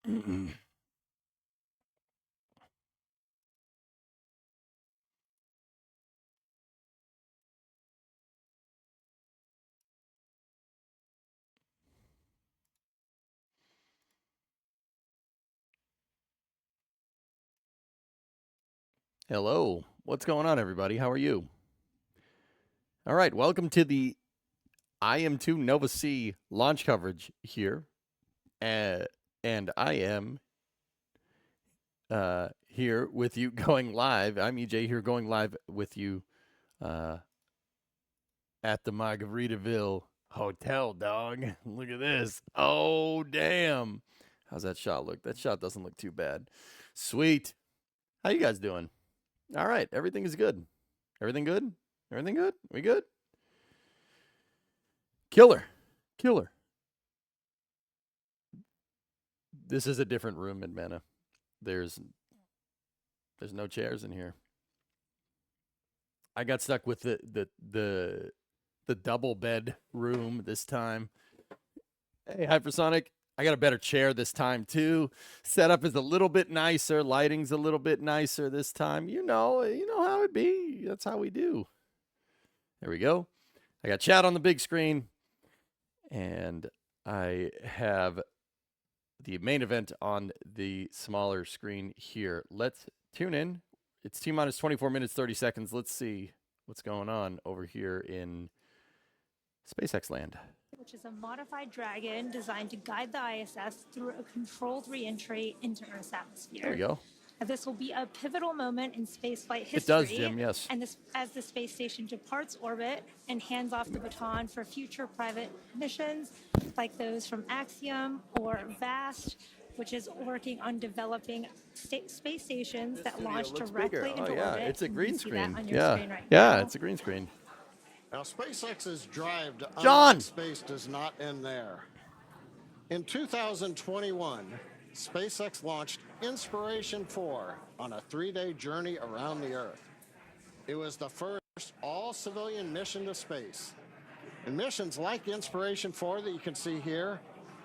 Hello. What's going on, everybody? How are you? All right. Welcome to the IM-2 Nova C launch coverage here. And I am here with you going live. I'm EJ here going live with you at the Margaritaville Hotel, dog. Look at this. Oh, damn. How's that shot look? That shot doesn't look too bad. Sweet. How you guys doing? All right. Everything is good. Everything good? Everything good? We good? Killer. This is a different room in Mana. There's no chairs in here. I got stuck with the double bed room this time. Hey, Hypersonic, I got a better chair this time too. Setup is a little bit nicer. Lighting's a little bit nicer this time. You know how it be. That's how we do. There we go. I got chat on the big screen, and I have the main event on the smaller screen here. Let's tune in. It's T-minus 24 minutes, 30 seconds. Let's see what's going on over here in SpaceX land. Which is a modified Dragon designed to guide the ISS through a controlled re-entry into Earth's atmosphere. There we go. This will be a pivotal moment in spaceflight history. It does, Jim, yes. And as the space station departs orbit and hands off the baton for future private missions like those from Axiom or VAST, which is working on developing space stations that launch directly into orbit. It's a green screen. Screen right yeah, now. It's a green screen. Now, SpaceX's drive to John! unlock space does not end there. In 2021, SpaceX launched Inspiration 4 on a 3-day journey around the Earth. It was the first all-civilian mission to space. And missions like Inspiration 4 that you can see here,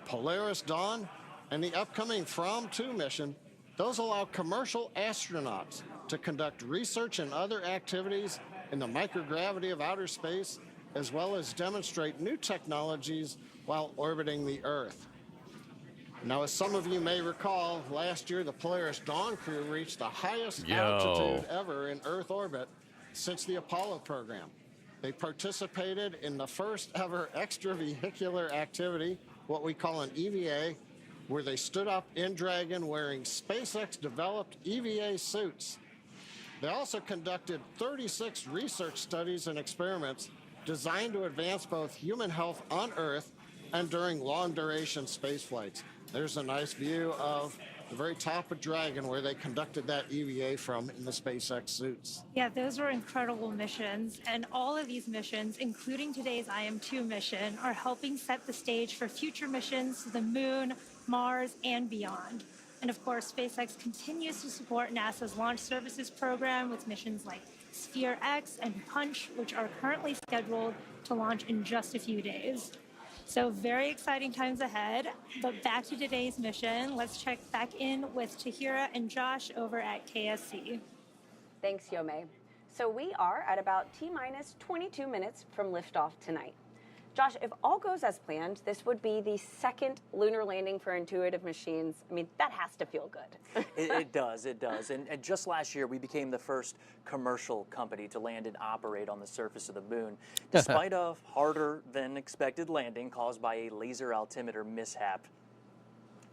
Polaris Dawn, and the upcoming From-2 mission, those allow commercial astronauts to conduct research and other activities in the microgravity of outer space, as well as demonstrate new technologies while orbiting the Earth. Now, as some of you may recall, last year the Polaris Dawn crew reached the highest altitude ever in Earth orbit since the Apollo program. They participated in the first ever extravehicular activity, what we call an EVA, where they stood up in Dragon wearing SpaceX-developed EVA suits. They also conducted 36 research studies and experiments designed to advance both human health on Earth and during long-duration space flights. There's a nice view of the very top of Dragon where they conducted that EVA from in the SpaceX suits. Yeah, those were incredible missions, and all of these missions, including today's IM-2 mission, are helping set the stage for future missions to the Moon, Mars, and beyond. And of course, SpaceX continues to support NASA's Launch Services program with missions like Sphere X and Punch, which are currently scheduled to launch in just a few days. So very exciting times ahead, but back to today's mission. Let's check back in with Tahira and Josh over at KSC. Thanks, Yome. So we are at about T-minus 22 minutes from liftoff tonight. Josh, if all goes as planned, this would be the second lunar landing for Intuitive Machines. I mean, that has to feel good. It does. And just last year, we became the first commercial company to land and operate on the surface of the moon, despite a harder than expected landing caused by a laser altimeter mishap.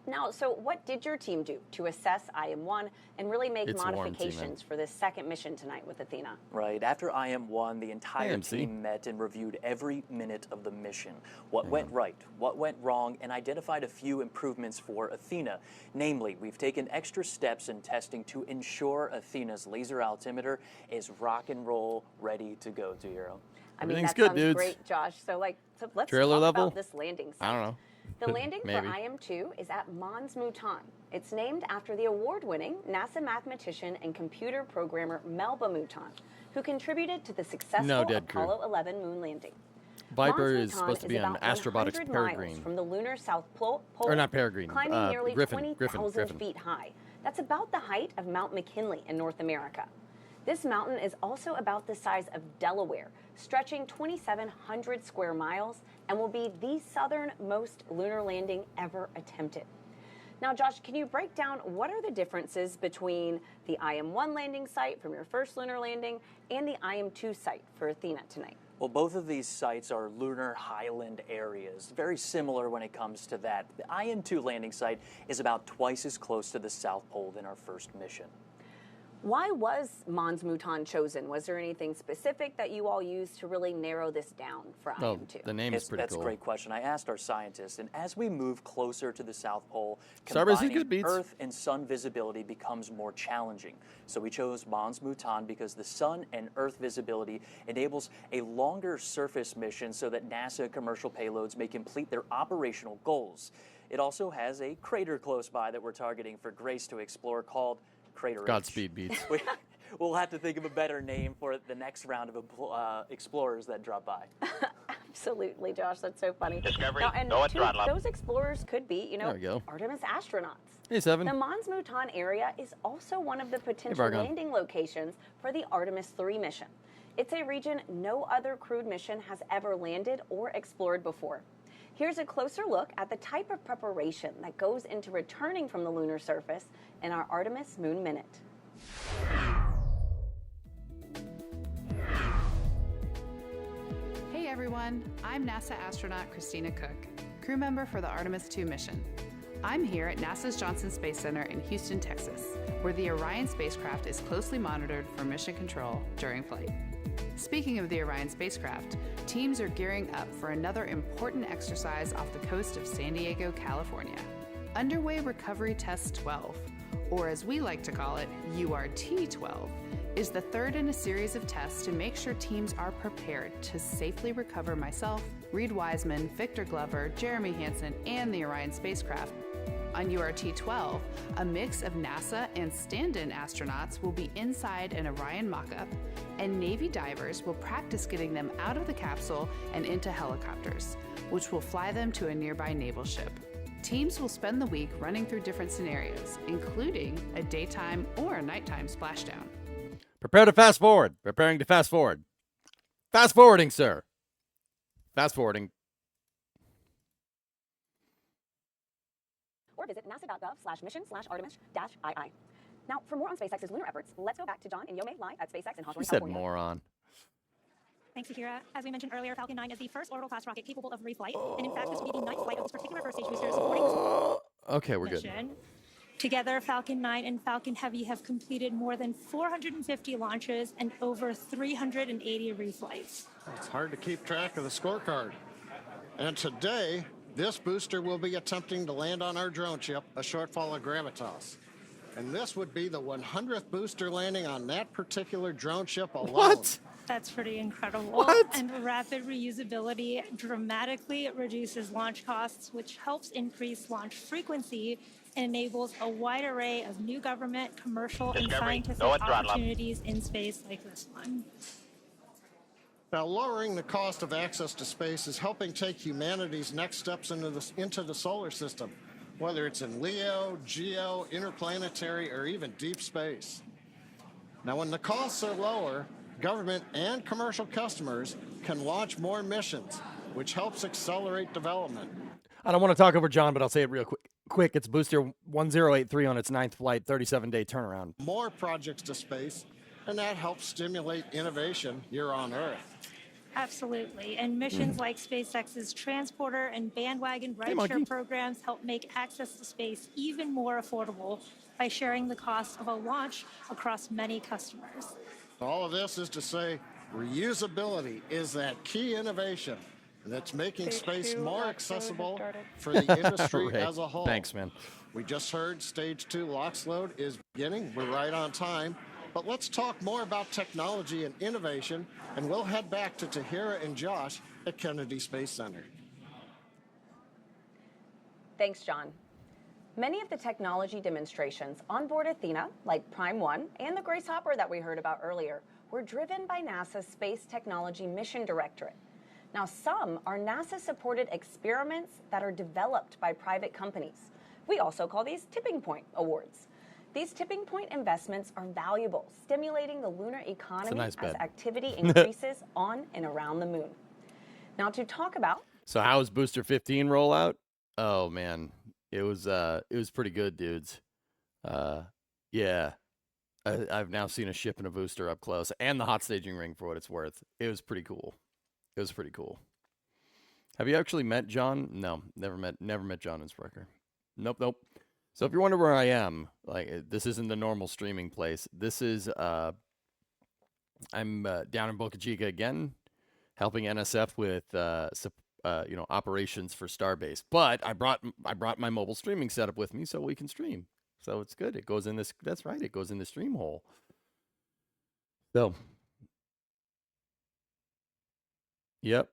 Now, so what did your team do to assess IM-1 and really make modifications for this second mission tonight with Athena? Right. After IM-1, the entire team met and reviewed every minute of the mission. What went right, what went wrong, and identified a few improvements for Athena. Namely, we've taken extra steps in testing to ensure Athena's laser altimeter is rock and roll ready to go, Tahira. I mean, that sounds great, Josh. So let's talk about this landing site. I don't know. The landing for IM-2 is at Mons Mouton. It's named after the award-winning NASA mathematician and computer programmer Melba Mouton, who contributed to the successful Apollo 11 moon landing. Viper Mons is supposed to Mouton be is an about astrobotics 100 peregrine. miles from the lunar South Pole, Or not peregrine, climbing nearly Griffin. 20,000 feet high. That's about the height of Mount McKinley in North America. This mountain is also about the size of Delaware, stretching 2,700 square miles, and will be the southernmost lunar landing ever attempted. Now, Josh, can you break down what are the differences between the IM-1 landing site from your first lunar landing and the IM-2 site for Athena tonight? Well, both of these sites are lunar highland areas, very similar when it comes to that. The IM-2 landing site is about twice as close to the South Pole than our first mission. Why was Mons Mouton chosen? Was there anything specific that you all used to really narrow this down for IM-2? The name is pretty That's cool. a great question. I asked our scientists, and as we move closer to the South Pole, Starbase combining good beats. Earth and Sun visibility becomes more challenging. So we chose Mons Mouton because the Sun and Earth visibility enables a longer surface mission so that NASA commercial payloads may complete their operational goals. It also has a crater close by that we're targeting for Grace to explore called Crater H. Godspeed beats. We'll have to think of a better name for the next round of explorers that drop by. Absolutely, Josh. That's so funny. Discovery, Now, and go at throttle up. those explorers could be, There we go. Artemis astronauts. Hey, Seven. The Mons Mouton area is also one of the potential Bargon. landing locations for the Artemis 3 mission. It's a region no other crewed mission has ever landed or explored before. Here's a closer look at the type of preparation that goes into returning from the lunar surface in our Artemis Moon Minute. Hey everyone, I'm NASA astronaut Christina Cook, crew member for the Artemis 2 mission. I'm here at NASA's Johnson Space Center in Houston, Texas, where the Orion spacecraft is closely monitored for mission control during flight. Speaking of the Orion spacecraft, teams are gearing up for another important exercise off the coast of San Diego, California. Underway Recovery Test 12, or as we like to call it, URT-12, is the third in a series of tests to make sure teams are prepared to safely recover myself, Reed Wiseman, Victor Glover, Jeremy Hansen, and the Orion spacecraft. On URT-12, a mix of NASA and stand-in astronauts will be inside an Orion mock-up, and Navy divers will practice getting them out of the capsule and into helicopters, which will fly them to a nearby naval ship. Teams will spend the week running through different scenarios, including a daytime or a nighttime splashdown. Prepare to fast forward. Preparing to fast forward. Fast forwarding, sir. Fast forwarding. Or visit nasa.gov/mission/Artemis-II. Now, for more on SpaceX's lunar efforts, let's go back to John and Yome live at SpaceX in He Hawthorne, said California. moron. Thanks, Akira. As we mentioned earlier, Falcon 9 is the first orbital-class rocket capable of reflight, and in fact, this will be the ninth flight of this particular first-stage booster supporting this Okay, we're good. mission. Together, Falcon 9 and Falcon Heavy have completed more than 450 launches and over 380 reflights. It's hard to keep track of the scorecard. And today, this booster will be attempting to land on our drone ship, a shortfall of gravitas. And this would be the 100th booster landing on that particular drone ship alone. What? That's pretty incredible. What? And rapid reusability dramatically reduces launch costs, which helps increase launch frequency and enables a wide array of new government, commercial, and Discovery, scientific go at throttle up. opportunities in space like this one. Now, lowering the cost of access to space is helping take humanity's next steps into the solar system, whether it's in LEO, GEO, interplanetary, or even deep space. Now, when the costs are lower, government and commercial customers can launch more missions, which helps accelerate development. I don't want to talk over John, but I'll say it real quick. It's Booster 1083 on its 9th flight, 37-day turnaround. More projects to space, and that helps stimulate innovation here on Earth. Absolutely. And missions like SpaceX's Transporter and Bandwagon Monkey. rideshare programs help make access to space even more affordable by sharing the cost of a launch across many customers. All of this is to say reusability is that key innovation that's making space more accessible for the industry Right. as a whole. Thanks, man. We just heard Stage 2 LOX load is beginning. We're right on time. But let's talk more about technology and innovation, and we'll head back to Tahira and Josh at Kennedy Space Center. Thanks, John. Many of the technology demonstrations on board Athena, like Prime 1 and the Grace Hopper that we heard about earlier, were driven by NASA's Space Technology Mission Directorate. Now, some are NASA-supported experiments that are developed by private companies. We also call these tipping point awards. These tipping point investments are valuable, stimulating the lunar economy nice as bed. activity increases on and around the moon. Now, to talk about... So how was Booster 15 rollout? Oh man, it was pretty good, dudes. Yeah, I've now seen a ship and a booster up close, and the hot staging ring for what it's worth. It was pretty cool. It was pretty cool. Have you actually met John? No, never met John in Sprecher. Nope. So if you're wondering where I am, like this isn't the normal streaming place. This is I'm down in Boca Chica again, helping NSF with operations for Starbase. But I brought my mobile streaming setup with me so we can stream. So it's good. It goes in this. That's right. It goes in the stream hole. So, yep.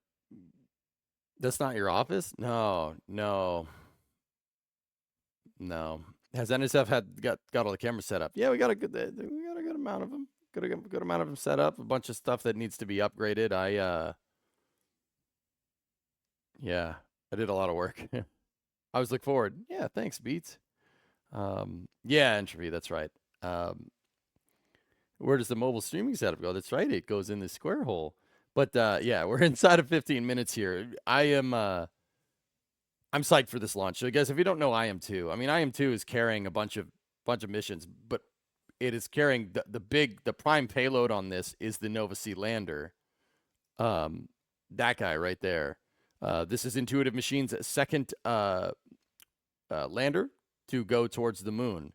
That's not your office? No. Has NSF got all the cameras set up? Yeah, we got a good amount of them. Good amount of them set up. A bunch of stuff that needs to be upgraded. I did a lot of work. I always look forward. Yeah, thanks, Beats. Yeah, Entropy, that's right. Where does the mobile streaming setup go? That's right, it goes in the square hole. But yeah, we're inside of 15 minutes here. I'm psyched for this launch. So guys, if you don't know IM-2, I mean IM-2 is carrying a bunch of missions, but it is carrying the prime payload on this is the Nova C lander. That guy right there. This is Intuitive Machines' second lander to go towards the moon.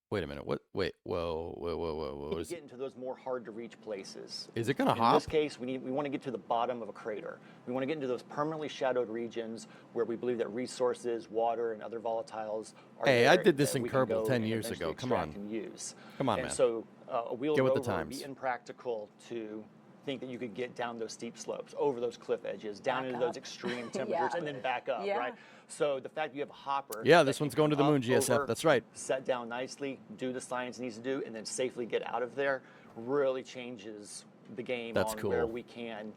Wait a minute. What? Wait. Whoa. To get into those more hard to reach places. Is it going to hop? In this case, we want to get to the bottom of a crater. We want to get into those permanently shadowed regions where we believe that resources, water, and other volatiles are Hey, there I did this that in we can Kerbal go 10 and years eventually ago. Come on. extract and use. Come on, and man. so a wheeled Get with rover the would be times. impractical to think that you could get down those steep slopes, over those cliff edges, down into those extreme temperatures, and then back up, right? So the fact that you have a hopper. Yeah, this one's going to the moon, GSF. Over, That's right. Set down nicely, do the science it needs to do, and then safely get out of there really changes the game That's on cool. where we can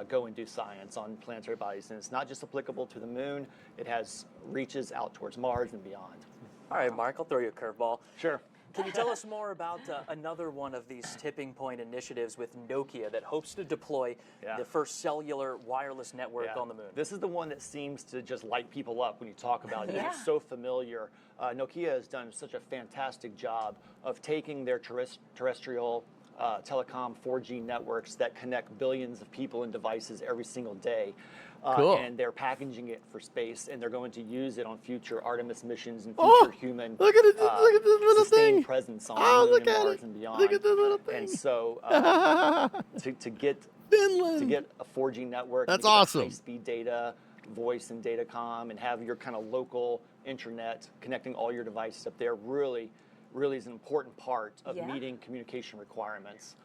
go and do science on planetary bodies. And it's not just applicable to the moon, it has reaches out towards Mars and beyond. All right, Mark, I'll throw you a curveball. Sure. Can you tell us more about another one of these tipping point initiatives with Nokia that hopes to deploy the first cellular wireless network on the moon? This is the one that seems to just light people up when you talk about it. It's so familiar. Nokia has done such a fantastic job of taking their terrestrial telecom 4G networks that connect billions of people and devices every single day. Cool. And they're packaging it for space, and they're going to use it on future Artemis missions and future human look at it! Look at this little sustained thing. presence on Oh, the moon look and at Mars it. and beyond. Look at this little thing. And so to get Finland. to get a 4G network, That's to get awesome. high-speed data, voice and datacom, and have your kind of local internet connecting all your devices up there really is an important part of meeting communication requirements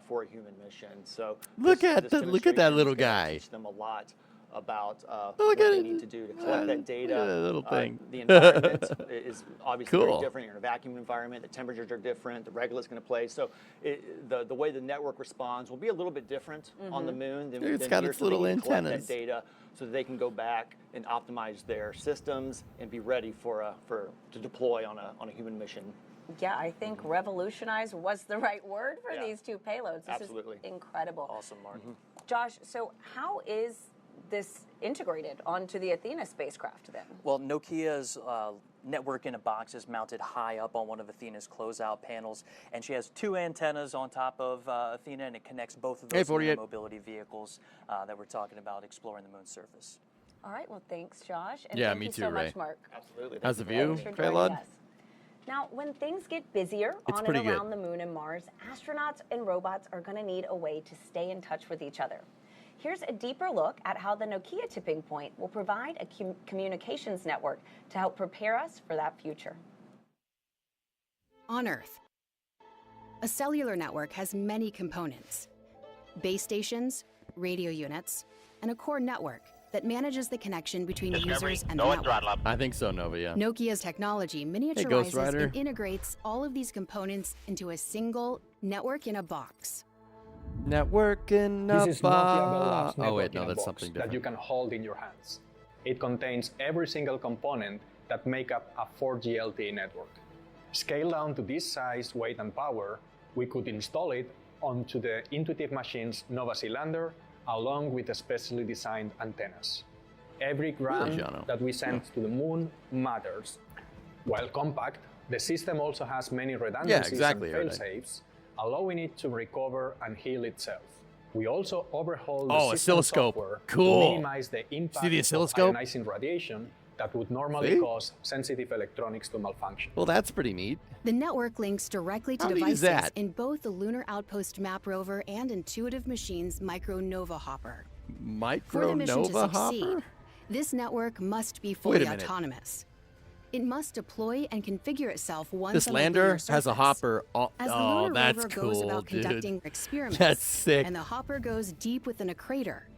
for a human mission. So Look at that demonstration little is gonna guy. Teach them a lot about Look what at they it. need to do to collect that data. Look at that little thing. The environment is obviously Cool. very different. You're in a vacuum environment. The temperatures are different. The regolith's going to play. So the way the network responds will be a little bit different on the moon than It's than got here, its so they little can collect antennas. that data so that they can go back and optimize their systems and be ready to deploy on a human mission. Yeah, I think revolutionize was the right word for Yeah. these two payloads. This Absolutely. is incredible. Awesome, Mark. Josh, so how is this integrated onto the Athena spacecraft then? Well, Nokia's network in a box is mounted high up on one of Athena's closeout panels, and she has two antennas on top of Athena, and it connects both of those lunar 48. mobility vehicles that we're talking about exploring the moon's surface. All right, well, thanks, Josh. And Yeah, thank me you too, so Ray. much, Mark. Absolutely. How's the Thank you. view, Thanks for joining Traylon? us. Now, when things get busier It's on pretty and good. around the moon and Mars, astronauts and robots are going to need a way to stay in touch with each other. Here's a deeper look at how the Nokia tipping point will provide a communications network to help prepare us for that future. On Earth, a cellular network has many components: base stations, radio units, and a core network that manages the connection between users and the network. I think so, Nova, yeah. Nokia's technology Ghost miniaturizes Rider. and integrates all of these components into a single network in a box. Networking up. This is Nokia Bell Labs Oh wait, no, networking that's box something that different. you can hold in your hands. It contains every single component that make up a 4G LTE network. Scaled down to this size, weight, and power, we could install it onto the Intuitive Machines Nova Sea lander, along with specially designed antennas. Every gram Jano. that we send to the moon matters. While compact, the system also has many redundancies exactly, and fail-safes, allowing it to recover and heal itself. We also overhaul the system oscilloscope. software Cool. to minimize the impact See the of oscilloscope? ionizing radiation that would normally See? cause sensitive electronics to malfunction. Well, that's pretty neat. The network links directly to How neat is devices that? in both the Lunar Outpost Map Rover and Intuitive Machines Micro Nova Hopper. For the Micro mission to Nova succeed, Hopper? this network must be Wait fully a minute. autonomous. It must deploy and configure itself once This on the lunar lander has a surface. hopper. As the Oh, lunar that's rover goes cool, about dude. conducting experiments, That's sick. and the hopper goes deep within a crater,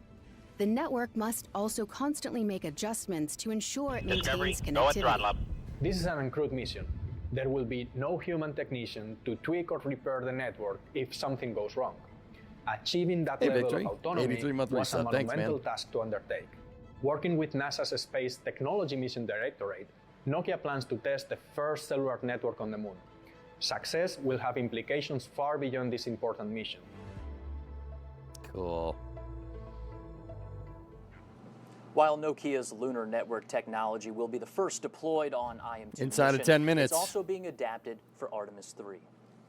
the network must also constantly make adjustments to ensure it maintains connectivity. This is an uncrewed mission. There will be no human technician to tweak or repair the network if something goes wrong. Achieving that Hey, level Victory. of autonomy 83 month was a resub. Thanks, monumental man. task to undertake. Working with NASA's Space Technology Mission Directorate, Nokia plans to test the first cellular network on the moon. Success will have implications far beyond this important mission. Cool. While Nokia's lunar network technology will be the first deployed on IM-2 Inside of mission, 10 minutes. it's also being adapted for Artemis 3.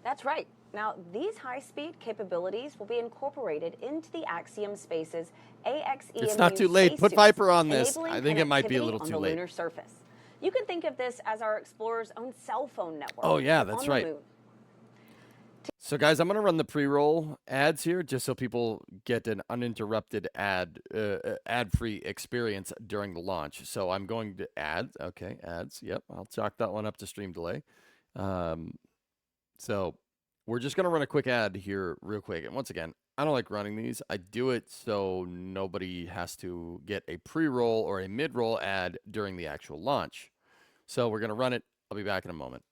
That's right. Now, these high-speed capabilities will be incorporated into the Axiom Space's AXEMU It's not too late. Put spacesuits, Viper on this. enabling I think it might be a connectivity little on too the late. lunar surface. You can think of this as our explorer's own cell phone network. Oh, yeah, on that's the right. moon. So, guys, I'm going to run the pre-roll ads here just so people get an uninterrupted ad-free experience during the launch. So I'm going to ads. Okay, ads. Yep, I'll chalk that one up to stream delay. So we're just going to run a quick ad here real quick. And once again, I don't like running these. I do it so nobody has to get a pre-roll or a mid-roll ad during the actual launch. So we're going to run it. I'll be back in a moment.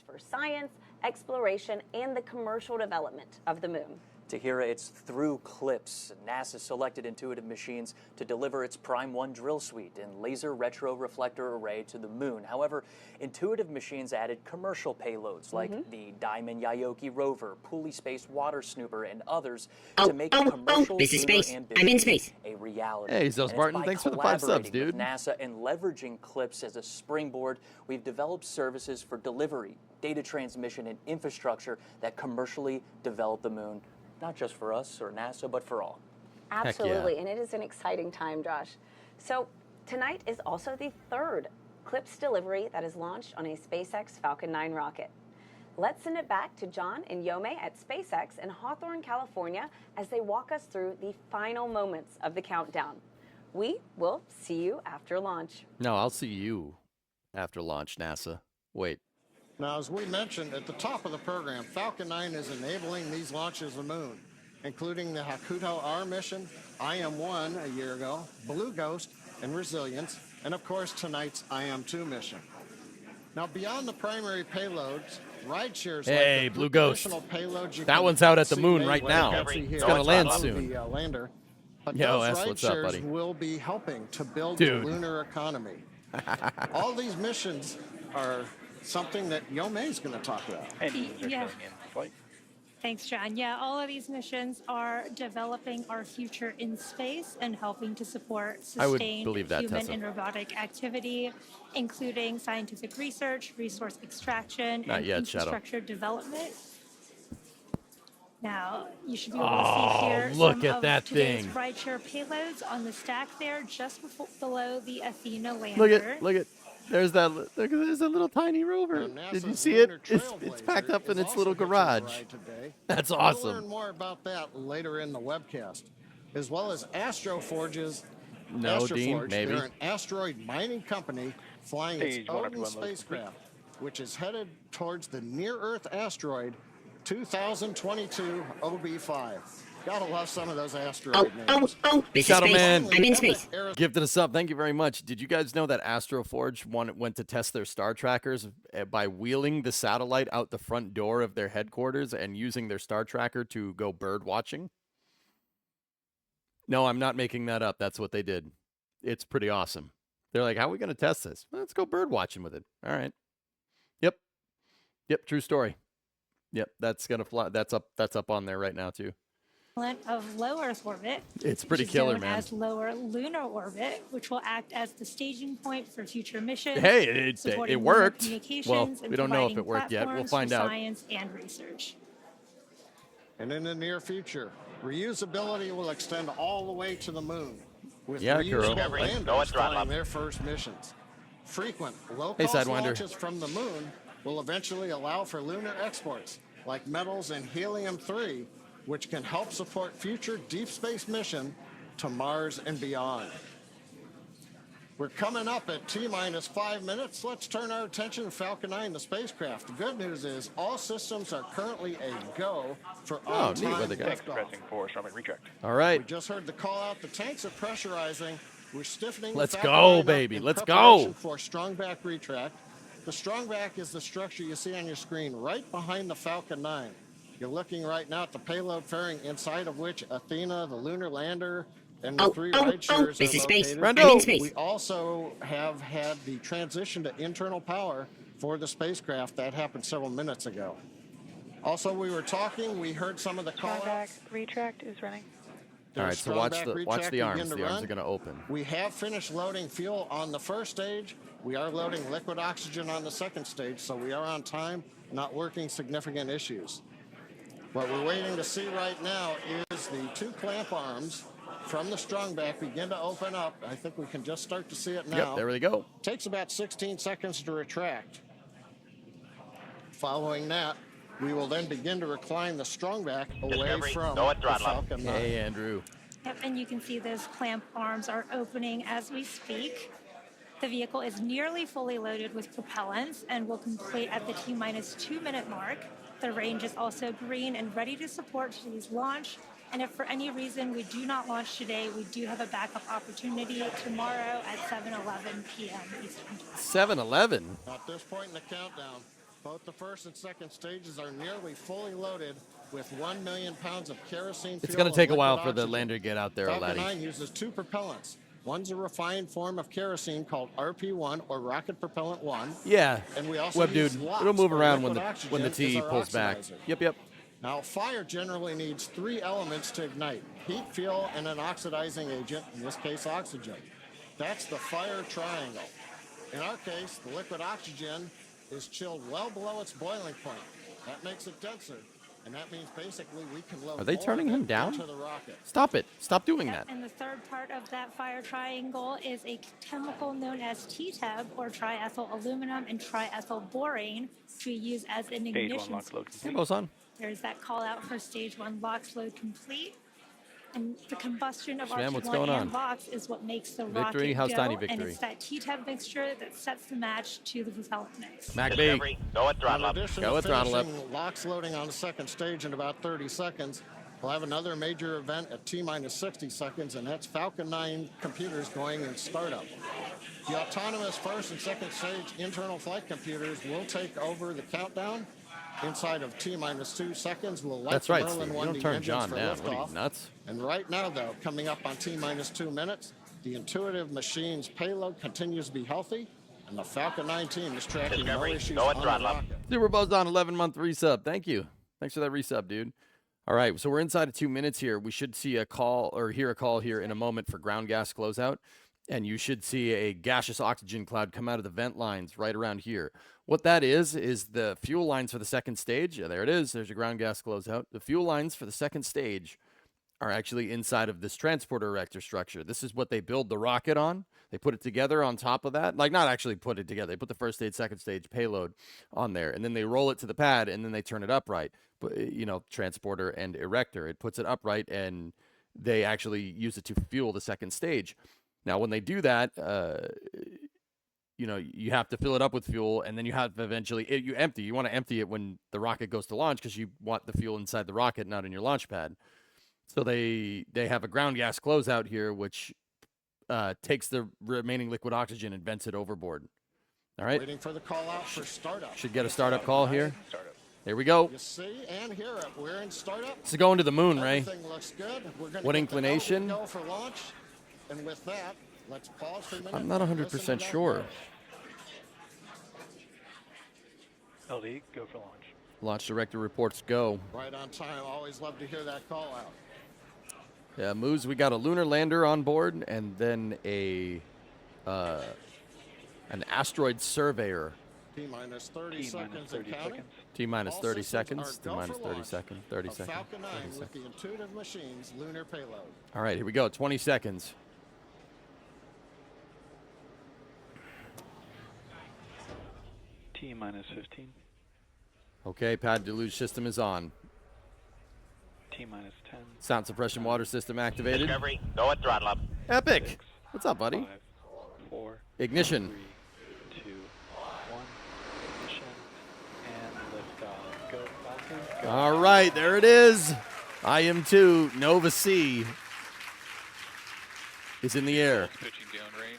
For science, exploration, and the commercial development of the moon. Tahira, it's through CLIPS. NASA selected Intuitive Machines to deliver its Prime 1 drill suite and laser retroreflector array to the moon. However, Intuitive Machines added commercial payloads like the Diamond Yaoki rover, Pulley Space Water Snooper, and others to make commercial this is lunar space. ambitions I'm in space. a reality. Hey, Zos And it's Barton, by thanks for the 5 subs, collaborating with dude. NASA and leveraging CLIPS as a springboard, we've developed services for delivery, data transmission, and infrastructure that commercially develop the moon. Not just for us or NASA, but for all. Absolutely, and it is an exciting time, Josh. So tonight is also the third CLIPS delivery that is launched on a SpaceX Falcon 9 rocket. Let's send it back to John and Yome at SpaceX in Hawthorne, California, as they walk us through the final moments of the countdown. We will see you after launch. No, I'll see you after launch, NASA. Wait. Now, as we mentioned at the top of the program, Falcon 9 is enabling these launches of the moon, including the Hakuto R mission, IM-1 a year ago, Blue Ghost, and Resilience, and of course tonight's IM-2 mission. Now, beyond the primary payloads, rideshares Hey, like the Blue Ghost. traditional payloads you That can one's out at the see moon made right like now. you can see It's here gonna land on soon. the lander. But Yo, those S, what's up, rideshares buddy? will be helping to build Dude. the lunar economy. All these missions are something that Yome is going to talk about. Yeah. Thanks, John. Yeah, all of these missions are developing our future in space and helping to support I would sustained believe that, human Tessa. and robotic activity, including scientific research, resource extraction, Not and yet, Shadow. infrastructure development. Now, you should be able to see here look some at of that today's thing. rideshare payloads on the stack there, just below the Athena lander. Look at. There's that. Look, there's a little tiny rover. Now, Did you NASA's see it? Lunar It's packed up in Trailblazer its is little also hitching a garage. ride today. That's We'll awesome. learn more about that later in the webcast, as well as Astroforge's. No, Dean, Astroforge, maybe. they're an asteroid mining company flying its Odin spacecraft, which is headed towards the near-Earth asteroid 2022 OB5. Gotta love some of those asteroid names. This is Shadow space. Man. I'm in space. Gifted us up. Thank you very much. Did you guys know that Astroforge went to test their star trackers by wheeling the satellite out the front door of their headquarters and using their star tracker to go bird watching? No, I'm not making that up. That's what they did. It's pretty awesome. They're like, how are we going to test this? Well, let's go bird watching with it. All right. Yep. True story. Yep. That's going to fly. That's up on there right now too. Of low Earth orbit. It's pretty which is killer, known man. As lower lunar orbit, which will act as the staging point for future missions. Hey, it supporting worked. lunar communications Well, and we don't know if providing it worked yet. We'll platforms find for out. Science and research. And in the near future, reusability will extend all the way to the moon, with Yeah, reusable Kuro. landers flying their first missions. Frequent, low-cost Sidewinder. launches from the moon will eventually allow for lunar exports, like metals and helium-3, which can help support future deep space mission to Mars and beyond. We're coming up at T-minus 5 minutes. Let's turn our attention to Falcon 9, the spacecraft. The good news is all systems are currently a go for on-time liftoff. All right. We just heard the call out. The tanks are pressurizing. We're stiffening. the Let's Falcon go, 9 up baby. in Let's preparation go. For strong back retract. The strong back is the structure you see on your screen right behind the Falcon 9. You're looking right now at the payload fairing, inside of which Athena, the lunar lander, and the three rideshares this are is space. located. I'm in space. We also have had the transition to internal power for the spacecraft. That happened several minutes ago. Also, we were talking, we heard some of the call outs. Retract is running. All right, so watch the arms. The arms are going to open. We have finished loading fuel on the first stage. We are loading liquid oxygen on the second stage, so we are on time, not working significant issues. What we're waiting to see right now is the two clamp arms from the strongback begin to open up. I think we can just start to see it now. Yep, there we go. Takes about 16 seconds to retract. Following that, we will then begin to recline the strongback away from the Falcon 9. Hey, Andrew. Yep, and you can see those clamp arms are opening as we speak. The vehicle is nearly fully loaded with propellants and will complete at the T-minus 2 minute mark. The range is also green and ready to support today's launch. And if for any reason we do not launch today, we do have a backup opportunity tomorrow at 7:11 p.m. Eastern Time. 7-11. At this point in the countdown, both the first and second stages are nearly fully loaded with 1 million pounds of kerosene fuel. It's going to and take a liquid while for the oxygen. lander to get out there, Falcon laddie. 9 uses two propellants. One's a refined form of kerosene called RP1 or rocket propellant 1. Yeah. And we also Web dude, use LOX it'll move for around when liquid the oxygen T as our pulls back. oxidizer. Yep. Now, fire generally needs three elements to ignite: heat, fuel, and an oxidizing agent, in this case, oxygen. That's the fire triangle. In our case, the liquid oxygen is chilled well below its boiling point. That makes it denser, and that means basically we can load Are they more turning of him it down? into the rocket. Stop it. Stop doing Yep, that. and the third part of that fire triangle is a chemical known as TTEB, or triethyl aluminum and triethyl borane, which we use as an ignition. Hey, Boson. There's that call out for stage 1 LOX load complete. And the combustion of Sham, what's RP1 going on? and LOX is what makes the Victory? rocket How's go, Tiny and Victory? it's that TTEB mixture that sets the match to the propellant mix. Mac B. Go with throttle up. Go with throttle up. LOX loading on the second stage in about 30 seconds. We'll have another major event at T-minus 60 seconds, and that's Falcon 9 computers going in startup. The autonomous first and second stage internal flight computers will take over the countdown. Inside of T-minus 2 seconds, we'll light That's the right, Merlin Steve. You 1D don't turn engines John for down. What are you, liftoff. nuts? And right now, though, coming up on T-minus 2 minutes, the Intuitive Machine's payload continues to be healthy, and the Falcon 9 team is tracking no issues on the rocket. Super Boson, 11-month resub. Thank you. Thanks for that resub, dude. All right, so we're inside of 2 minutes here. We should see a call or hear a call here in a moment for ground gas closeout. And you should see a gaseous oxygen cloud come out of the vent lines right around here. What that is the fuel lines for the second stage. Yeah, there it is. There's your ground gas closeout. The fuel lines for the second stage are actually inside of this transporter erector structure. This is what they build the rocket on. They put it together on top of that. Like, not actually put it together. They put the first stage, second stage payload on there. And then they roll it to the pad, and then they turn it upright. But, transporter and erector. It puts it upright, and they actually use it to fuel the second stage. Now, when they do that, you have to fill it up with fuel, and then you have to eventually you empty. You want to empty it when the rocket goes to launch because you want the fuel inside the rocket, not in your launch pad. So they have a ground gas closeout here, which takes the remaining liquid oxygen and vents it overboard. All right. Waiting for the call out for startup. Should get a startup call here. There we go. You see and hear it. We're in startup. It's going to the moon, Ray. Everything looks good. We're going What to inclination? go for launch. And with that, let's pause for a minute. I'm not 100% sure. LD, go for launch. Launch director reports go. Right on time. Always love to hear that call out. Yeah, Moose, we got a lunar lander on board and then an asteroid surveyor. T-minus 30 seconds and counting. T-minus All 30 systems seconds. are go T-minus for 30 launch seconds. 30 of seconds. Falcon 9 30 with seconds. the Intuitive Machines lunar payload. All right, here we go. 20 seconds. T-minus 15. Okay, pad deluge system is on. T-minus 10. Sound suppression water system activated. Discovery, go at throttle up. Epic. 6, What's up, buddy? 5, 4, Ignition. 3, 2, 1. Ignition and liftoff. Go Falcon. Go. All right, there it is. IM-2 Nova C is in the air. Pitching downrange.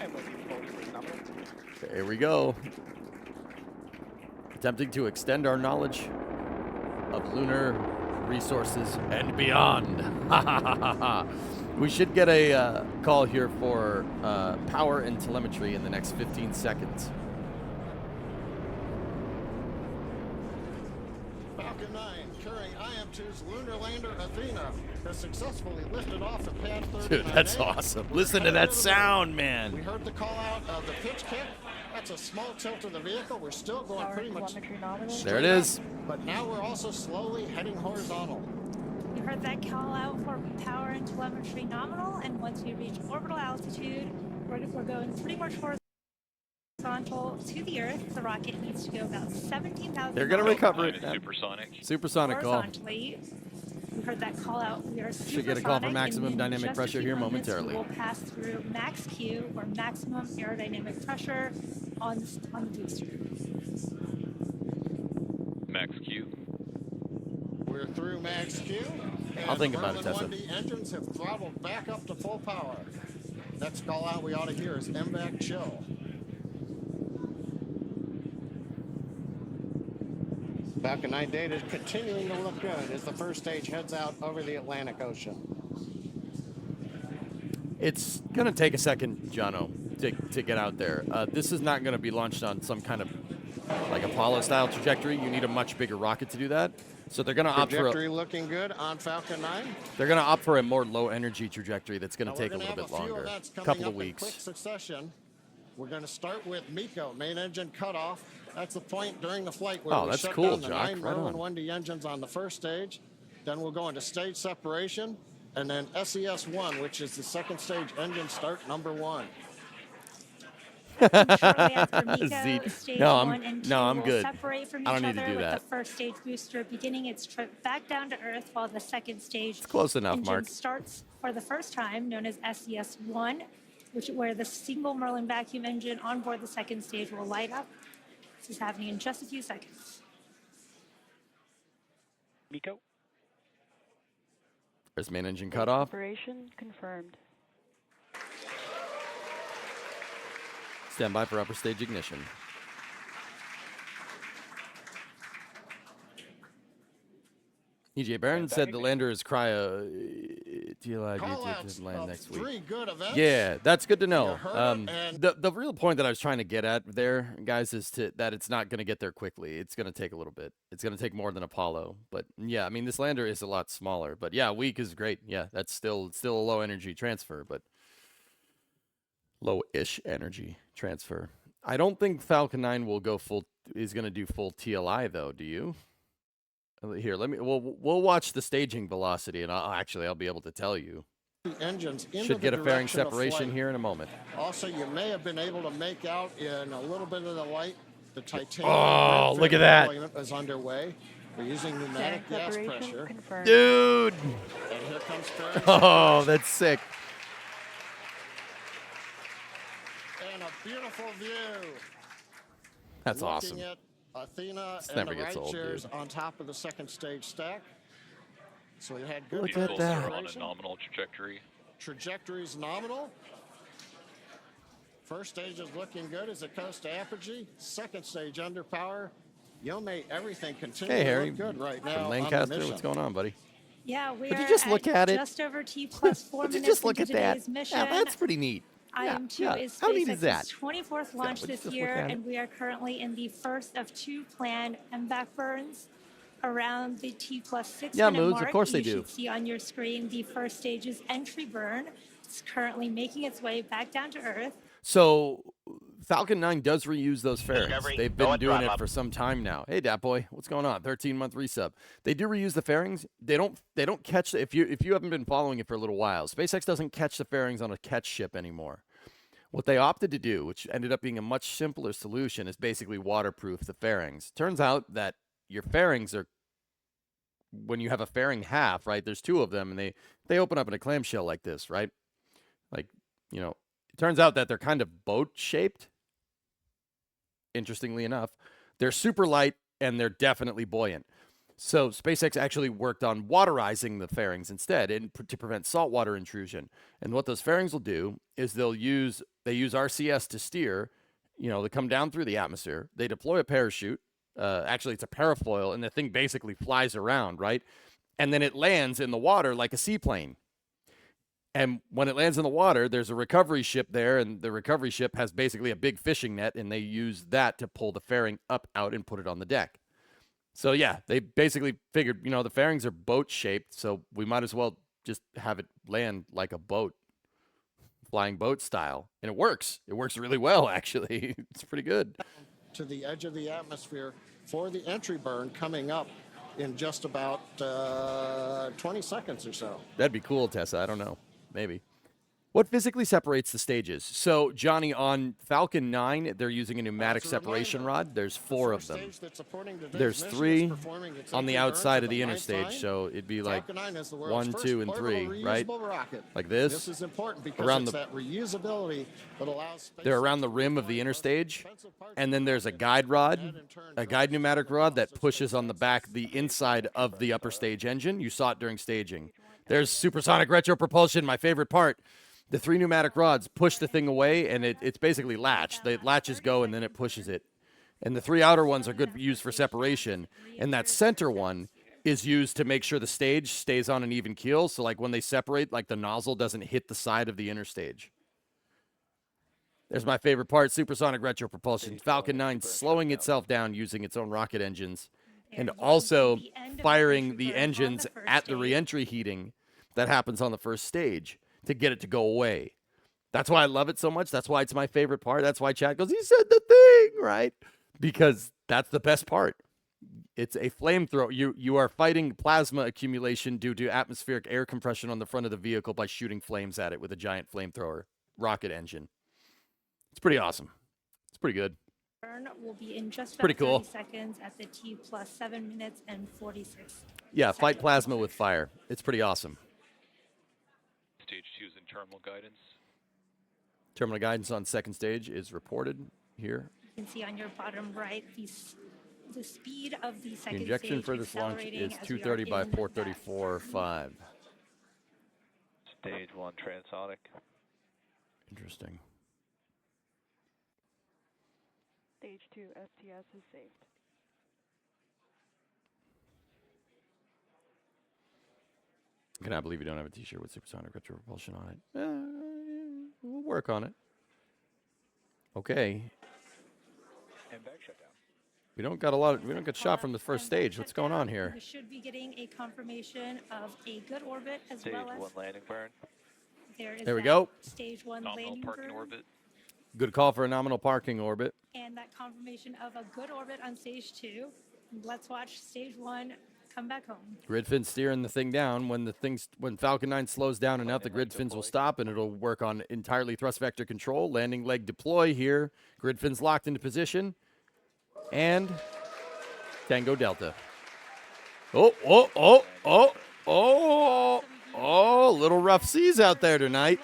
And looking forward to nominal. There we go. Attempting to extend our knowledge of lunar resources and beyond. We should get a call here for power and telemetry in the next 15 seconds. Falcon 9 carrying IM-2's lunar lander Athena has successfully lifted off at pad 39A. Dude, that's awesome. Listen to that sound, We man. heard the call out of the pitch kick. That's a small tilt of the vehicle. We're still going pretty much There it is. but now we're also slowly heading horizontal. You heard that call out for power and telemetry nominal, and once we reach orbital altitude, we're going pretty much horizontal to the Earth. The rocket needs to go about 17,000 They're going to recover it. Supersonic. Supersonic call. horizontally. We heard that call out. We are Should get a call for supersonic, maximum and in dynamic just a pressure few here moments, momentarily. We will pass through max Q, or maximum aerodynamic pressure, on the booster. Max Q. We're through max Q. And I'll think the about it, Merlin Tessa. 1D engines have throttled back up to full power. Next call out we ought to hear is MVAC chill. Falcon 9 data is continuing to look good as the first stage heads out over the Atlantic Ocean. It's going to take a second, Jono, to get out there. This is not going to be launched on some kind of like Apollo-style trajectory. You need a much bigger rocket to do that. So they're going to opt for Trajectory looking good on Falcon 9. they're going to opt for a more low-energy trajectory that's going Now to take a we're little gonna bit have a few longer, events coming couple up of in weeks. quick succession. We're going to start with MECO, main engine cutoff. That's the point during the flight where Oh, we that's shut cool, down the Jock. 9 Right Merlin on. 1D engines on the first stage. Then we'll go into stage separation, and then SES-1, which is the second stage engine start number 1. Shortly after MECO, Zeke. stage No, 1 and 2 no, I'm will good. separate from I each don't need to other do with that. the first stage booster beginning its trip back down to Earth, while the second stage It's close enough, engine Mark. starts for the first time, known as SES-1, where the single Merlin vacuum engine on board the second stage will light up. This is happening in just a few seconds. MECO. There's main engine cutoff. Operation confirmed. Stand by for upper stage ignition. EJ Barron said the lander is cryo. Call-outs to land of next week. 3 good events. Yeah, that's good to know. You heard it, and- The real point that I was trying to get at there, guys, is that it's not going to get there quickly. It's going to take a little bit. It's going to take more than Apollo. But yeah, I mean, this lander is a lot smaller. But yeah, a week is great. Yeah, that's still a low energy transfer, but low-ish energy transfer. I don't think Falcon 9 will go is going to do full TLI though. Do you? Here, we'll watch the staging velocity, and I'll be able to tell you. Engines into Should get the a fairing direction of separation flight. here in a moment. Also, you may have been able to make out in a little bit of the light the titanium. Oh, grid look at fin that. deployment is underway. We're using pneumatic gas pressure. Confirmed. Dude! And here comes fairing Oh, that's sick. and a beautiful view. That's awesome. Looking at Athena This and never the gets right old, chairs dude. on top of the second stage stack. So we had good Look bird at that. Are on a separation. nominal trajectory. Trajectory's nominal. First stage is looking good as it goes to apogee. Second stage under power. Yomei, everything continues Hey, to Harry. look good right now From on the Lancaster, mission. what's going on, buddy? Yeah, we Would you are just look at it? just over T plus 4 Would you minutes just look into at that? today's mission. Yeah, that's pretty neat. IM-2 yeah. is How neat is that? SpaceX's 24th launch would you this just look year, at it? and we are currently in the first of 2 planned MVAC burns around the T plus 6 Yeah, minute Moods, mark. of course they You do. should see on your screen the first stage's entry burn. It's currently making its way back down to Earth. So Falcon 9 does reuse those fairings. They've been doing it for some time now. Hey, Dat Boy, what's going on? 13-month resub. They do reuse the fairings. They don't catch if you haven't been following it for a little while. SpaceX doesn't catch the fairings on a catch ship anymore. What they opted to do, which ended up being a much simpler solution, is basically waterproof the fairings. Turns out that your fairings are, when you have a fairing half, right? There's 2 of them, and they open up in a clamshell like this, right? Like, you know, it turns out that they're kind of boat-shaped, interestingly enough. They're super light, and they're definitely buoyant. So SpaceX actually worked on waterizing the fairings instead to prevent saltwater intrusion. And what those fairings will do is they use RCS to steer. You know, they come down through the atmosphere. They deploy a parachute. Actually, it's a parafoil, and the thing basically flies around, right? And then it lands in the water like a seaplane. And when it lands in the water, there's a recovery ship there, and the recovery ship has basically a big fishing net, and they use that to pull the fairing up, out, and put it on the deck. So, yeah, they basically figured, you know, the fairings are boat-shaped, so we might as well just have it land like a boat, flying boat style. And it works. It works really well, actually. It's pretty good. To the edge of the atmosphere for the entry burn coming up in just about 20 seconds or so. That'd be cool, Tessa. I don't know. Maybe. What physically separates the stages? So, Johnny, on Falcon 9, they're using a pneumatic separation rod. There's 4 of them. There's 3 on the outside of the interstage, so it'd be like 1, 2, and 3, right? Like this. This is important because around it's that reusability that allows They're around the rim of the interstage, and then there's a guide rod, a guide pneumatic rod that pushes on the back, the inside of the upper stage engine. You saw it during staging. There's supersonic retro propulsion, my favorite part. The 3 pneumatic rods push the thing away, and it's basically latched. The latches go, and then it pushes it. And the 3 outer ones are good used for separation. And that center one is used to make sure the stage stays on an even keel. So, like, when they separate, like, the nozzle doesn't hit the side of the interstage. There's my favorite part, supersonic retro propulsion. Falcon 9 slowing itself down using its own rocket engines. And also firing the engines at the reentry heating that happens on the first stage to get it to go away. That's why I love it so much. That's why it's my favorite part. That's why chat goes, he said the thing, right? Because that's the best part. It's a flamethrower. You are fighting plasma accumulation due to atmospheric air compression on the front of the vehicle by shooting flames at it with a giant flamethrower rocket engine. It's pretty awesome. It's pretty good. Burn will be in just Pretty about 30 cool. seconds at the T plus 7 minutes and 46. Yeah, fight plasma with fire. It's pretty awesome. Stage 2's in terminal guidance. Terminal guidance on second stage is reported here. You can see on your bottom right the speed of the The second injection stage for this launch accelerating is as we are 230 by in that 434.5. Stage 1 transonic. Interesting. Stage 2 STS is saved. I cannot believe you don't have a t-shirt with supersonic retro propulsion on it. We'll work on it. Okay. And back shutdown. We don't get shot from the first stage. What's going on here? We should be getting a confirmation of a good orbit as Stage well as 1 landing burn. There we go. Stage 1 Nominal landing parking burn. orbit. Good call for a nominal parking orbit. And that confirmation of a good orbit on stage 2. Let's watch stage 1 come back home. Grid fin steering the thing down. When Falcon 9 slows down and out, the grid fins will stop, and it'll work on entirely thrust vector control. Landing leg deploy here. Grid fins locked into position. And Tango Delta. Oh, little rough seas out there tonight.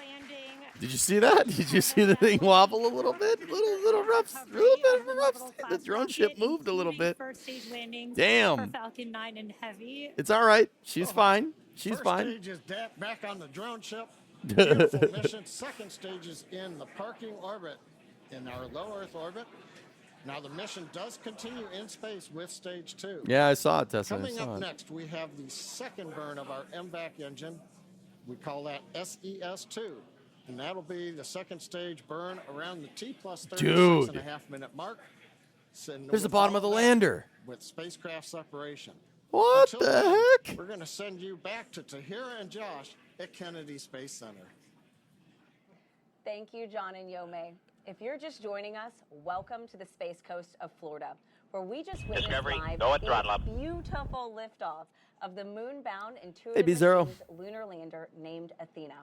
Did you see that? Did you see the thing wobble a little bit? Little rough, little bit of a rough. The drone ship moved a little bit. First stage landings Damn. for Falcon 9 and Heavy. It's all right. She's fine. She's First fine. stage is back on the drone ship. Beautiful mission. Second stage is in the parking orbit, in our low Earth orbit. Now the mission does continue in space with stage 2. Yeah, I saw it, Tessa. Coming up next, we have the second burn of our MVAC engine. We call that SES2. And that'll be the second stage burn around the T plus 36.5 minute mark. There's the bottom of the lander. With spacecraft separation. What Until the then, heck? We're going to send you back to Tahira and Josh at Kennedy Space Center. Thank you, John and Yome. If you're just joining us, welcome to the Space Coast of Florida, where we just witnessed live a beautiful liftoff of the moon-bound Intuitive Machines lunar lander named Athena.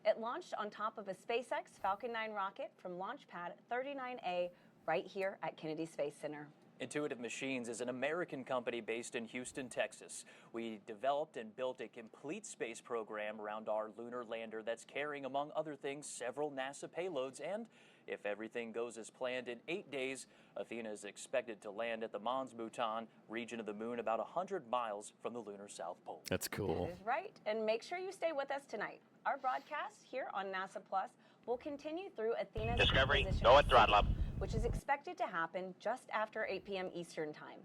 It launched on top of a SpaceX Falcon 9 rocket from Launch Pad 39A right here at Kennedy Space Center. Intuitive Machines is an American company based in Houston, Texas. We developed and built a complete space program around our lunar lander that's carrying, among other things, several NASA payloads. And if everything goes as planned, in 8 days, Athena is expected to land at the Mons Bhutan region of the moon, about 100 miles from the lunar South Pole. That's cool. That is right. And make sure you stay with us tonight. Our broadcast here on NASA Plus will continue through Athena's Discovery, go at throttle up. Which is expected to happen just after 8 p.m. Eastern Time.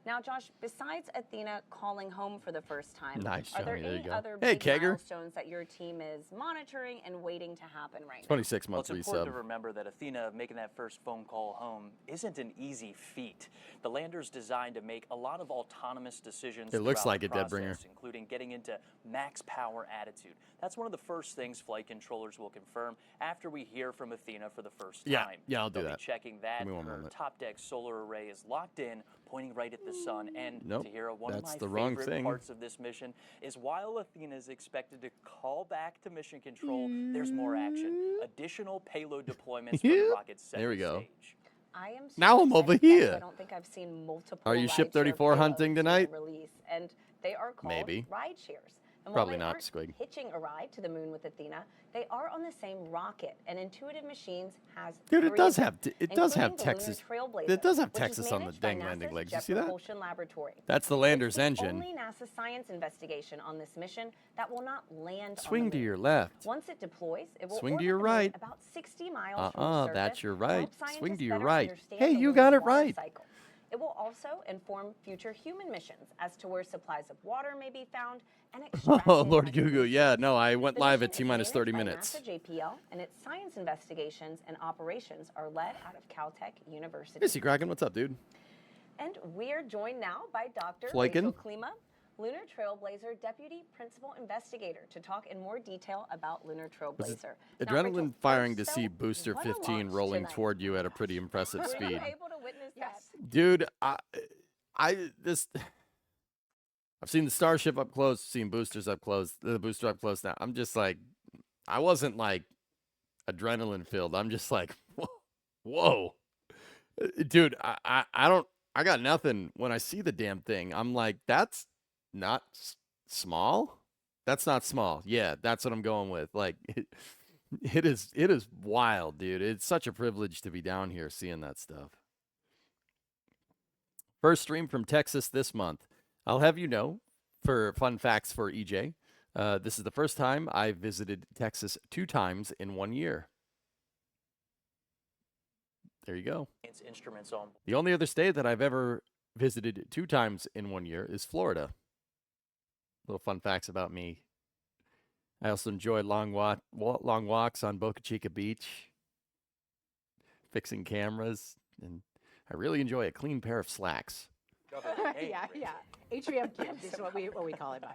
Now, Josh, besides Athena calling home for the first time, nice, are there Johnny, there any you go. other Hey, big Kegger. milestones that your team is monitoring and waiting to happen right now? 26 months Well, it's important to resub. remember that Athena making that first phone call home isn't an easy feat. The lander's designed to make a lot of autonomous decisions. It looks throughout like the it, Deadbringer. process, including getting into max power attitude. That's one of the first things flight controllers will confirm after we hear from Athena for the first time. Yeah, I'll do They'll that. be checking that Give me one her moment. top deck solar array is locked in, pointing right at the sun. And Nope, to hear one of that's my the wrong favorite thing. parts of this mission is while Athena is expected to call back to mission control, there's more action. Additional payload deployments from the rocket's second There we go. I stage. am Now I'm over here. I don't think I've seen multiple. Are you ship rideshare 34 payloads hunting tonight? Release, and they are called Maybe. ride shares. And Probably while they not, aren't Squig. hitching a ride to the moon with Athena, they are on the same rocket. And Intuitive Machines has Dude, it three does of have them, it does have including the Texas. Lunar Trailblazer, It does have which is Texas on the managed by dang landing NASA's legs. You Jet see that? Propulsion Laboratory. That's the lander's It's the engine. only NASA science investigation on this mission that will not land Swing on the to moon. your left. Once it deploys, it will Swing to orbit your the moon right. about 60 miles from the surface That's your to right. help Swing scientists to your better right. understand Hey, the you lunar got it water right. cycle. It will also inform future human missions as to where supplies of water may be found and extracted. Oh, Lord at the Gugu. moon. Yeah, no, I went The live mission at T is minus 30 managed by minutes. NASA JPL, and its science investigations and operations are led out of Caltech University. Hey, C. Kraken, what's up, dude? And we are joined now by Dr. Flakin'. Rachel Klima, Lunar Trailblazer Deputy Principal Investigator, to talk in more detail about Lunar Trailblazer. Now, Adrenaline Rachel, first, firing to see so Booster what a 15 launch rolling tonight. toward you at a pretty impressive Were you speed. able to witness that? Dude, I've seen the Starship up close, seen boosters up close, the booster up close now. I'm just like, I wasn't like adrenaline filled. I'm just like, whoa. Dude, I got nothing when I see the damn thing. I'm like, that's not small. That's not small. Yeah, that's what I'm going with. Like, it is wild, dude. It's such a privilege to be down here seeing that stuff. First stream from Texas this month. I'll have you know, for fun facts for EJ, this is the first time I visited Texas 2 times in 1 year. There you go. It's instruments on. The only other state that I've ever visited 2 times in 1 year is Florida. Little fun facts about me. I also enjoy long walks on Boca Chica Beach, fixing cameras, and I really enjoy a clean pair of slacks. Yeah. Atrium Cube is what we call it by.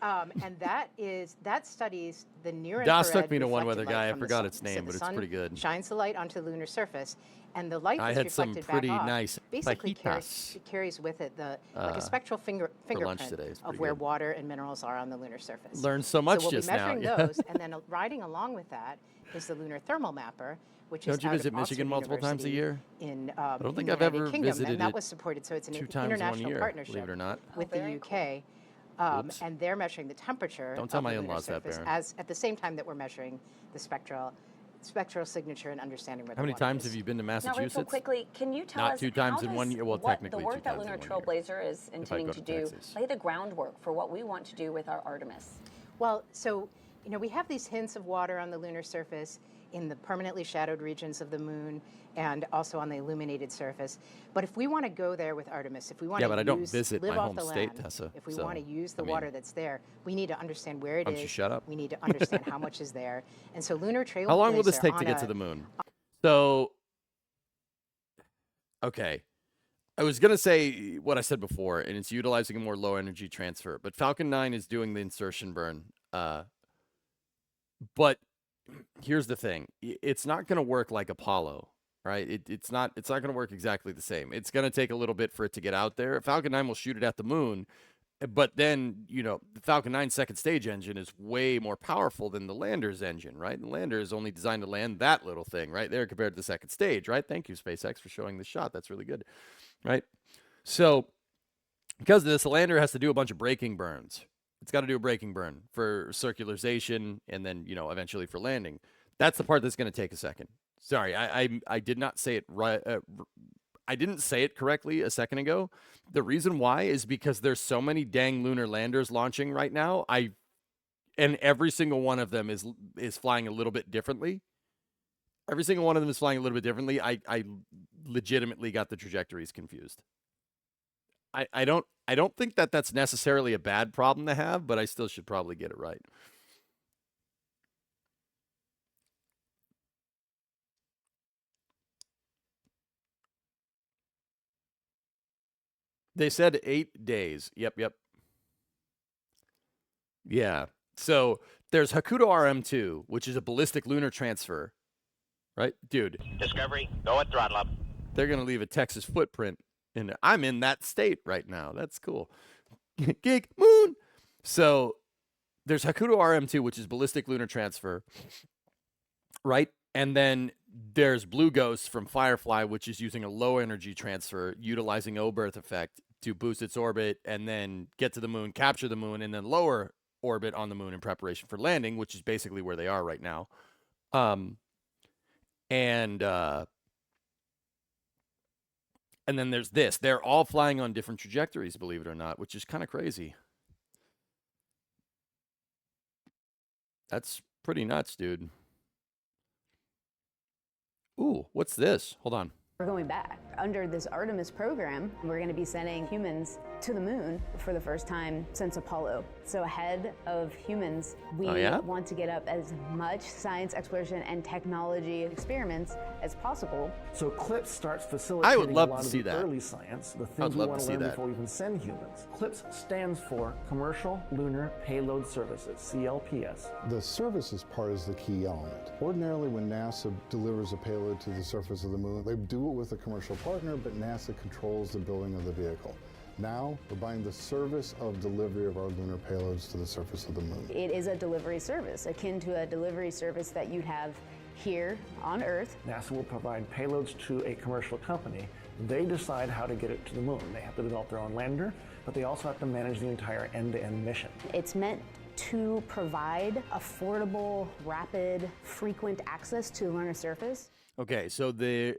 And that studies the near Das infrared took me to one reflected weather light guy. I from the forgot sun. its So name, the but it's sun pretty good. Shines the light onto the lunar surface, and the light I that's had some reflected pretty back off nice basically fajitas carries with it like a spectral lunch fingerprint today. It's of pretty where good. water and minerals are on the lunar surface. Learned so much we'll just be measuring now. those, and then riding along with that is the lunar thermal mapper, which Don't is you out visit of Michigan Oxford multiple times a University year? In I don't in think the I've United ever Kingdom, visited and that it was supported. So it's an 2 times in 1 international year, partnership, believe it or not. with the UK. And they're measuring the temperature Don't tell of my the lunar in-laws that, surface Baron. as at the same time that we're measuring the spectral spectral signature and understanding where How the many water times is. have you been to Now, Massachusetts? Rachel, quickly, can you tell Not us 2 times how in 1 does year. Well, what technically the work 2 that times Lunar in 1 year. Trailblazer is If I intending go to to do Texas. lay the groundwork for what we want to do with our Artemis? Well, so, we have these hints of water on the lunar surface in the permanently shadowed regions of the moon and also on the illuminated surface. But if we want to go there with Artemis, if we want Yeah, to but I don't visit live my off home the state, land, Tessa, if we so, want to use the I mean, water that's there, we need to understand where it why don't you is. shut up? We need to understand how much is there. And so Lunar Trailblazer How long will this take to on get to a- the moon? So, okay. I was going to say what I said before, and it's utilizing a more low energy transfer. But Falcon 9 is doing the insertion burn. But here's the thing. It's not going to work like Apollo, right? It's not going to work exactly the same. It's going to take a little bit for it to get out there. Falcon 9 will shoot it at the moon. But then, the Falcon 9 second stage engine is way more powerful than the lander's engine, right? The lander is only designed to land that little thing right there compared to the second stage, right? Thank you, SpaceX, for showing the shot. That's really good, right? So because of this, the lander has to do a bunch of braking burns. It's got to do a braking burn for circularization and then, eventually for landing. That's the part that's going to take a second. Sorry, I did not say it right. I didn't say it correctly a second ago. The reason why is because there's so many dang lunar landers launching right now. And every single one of them is flying a little bit differently. Every single one of them is flying a little bit differently. I legitimately got the trajectories confused. I don't think that that's necessarily a bad problem to have, but I still should probably get it right. They said 8 days. Yep. Yeah. So there's Hakuto RM-2, which is a ballistic lunar transfer, right? Dude. Discovery, go at throttle up. They're going to leave a Texas footprint. And I'm in that state right now. That's cool. Gig moon. So there's Hakuto RM-2, which is ballistic lunar transfer, right? And then there's Blue Ghost from Firefly, which is using a low energy transfer, utilizing O-Berth effect to boost its orbit and then get to the moon, capture the moon, and then lower orbit on the moon in preparation for landing, which is basically where they are right now. And then there's this. They're all flying on different trajectories, believe it or not, which is kind of crazy. That's pretty nuts, dude. Ooh, what's this? Hold on. We're going back. Under this Artemis program, we're going to be sending humans to the moon for the first time since Apollo. So ahead of humans, we want to get up as much science exploration and technology experiments as possible. So CLIPS starts facilitating I would love a lot to of see the that. early science, the I things would we love want to to see learn that. before we even send humans. CLIPS stands for Commercial Lunar Payload Services, CLPS. The services part is the key element. Ordinarily, when NASA delivers a payload to the surface of the moon, they do it with a commercial partner, but NASA controls the building of the vehicle. Now, we're buying the service of delivery of our lunar payloads to the surface of the moon. It is a delivery service, akin to a delivery service that you'd have here on Earth. NASA will provide payloads to a commercial company. They decide how to get it to the moon. They have to develop their own lander, but they also have to manage the entire end-to-end mission. It's meant to provide affordable, rapid, frequent access to the lunar surface. Okay, so there's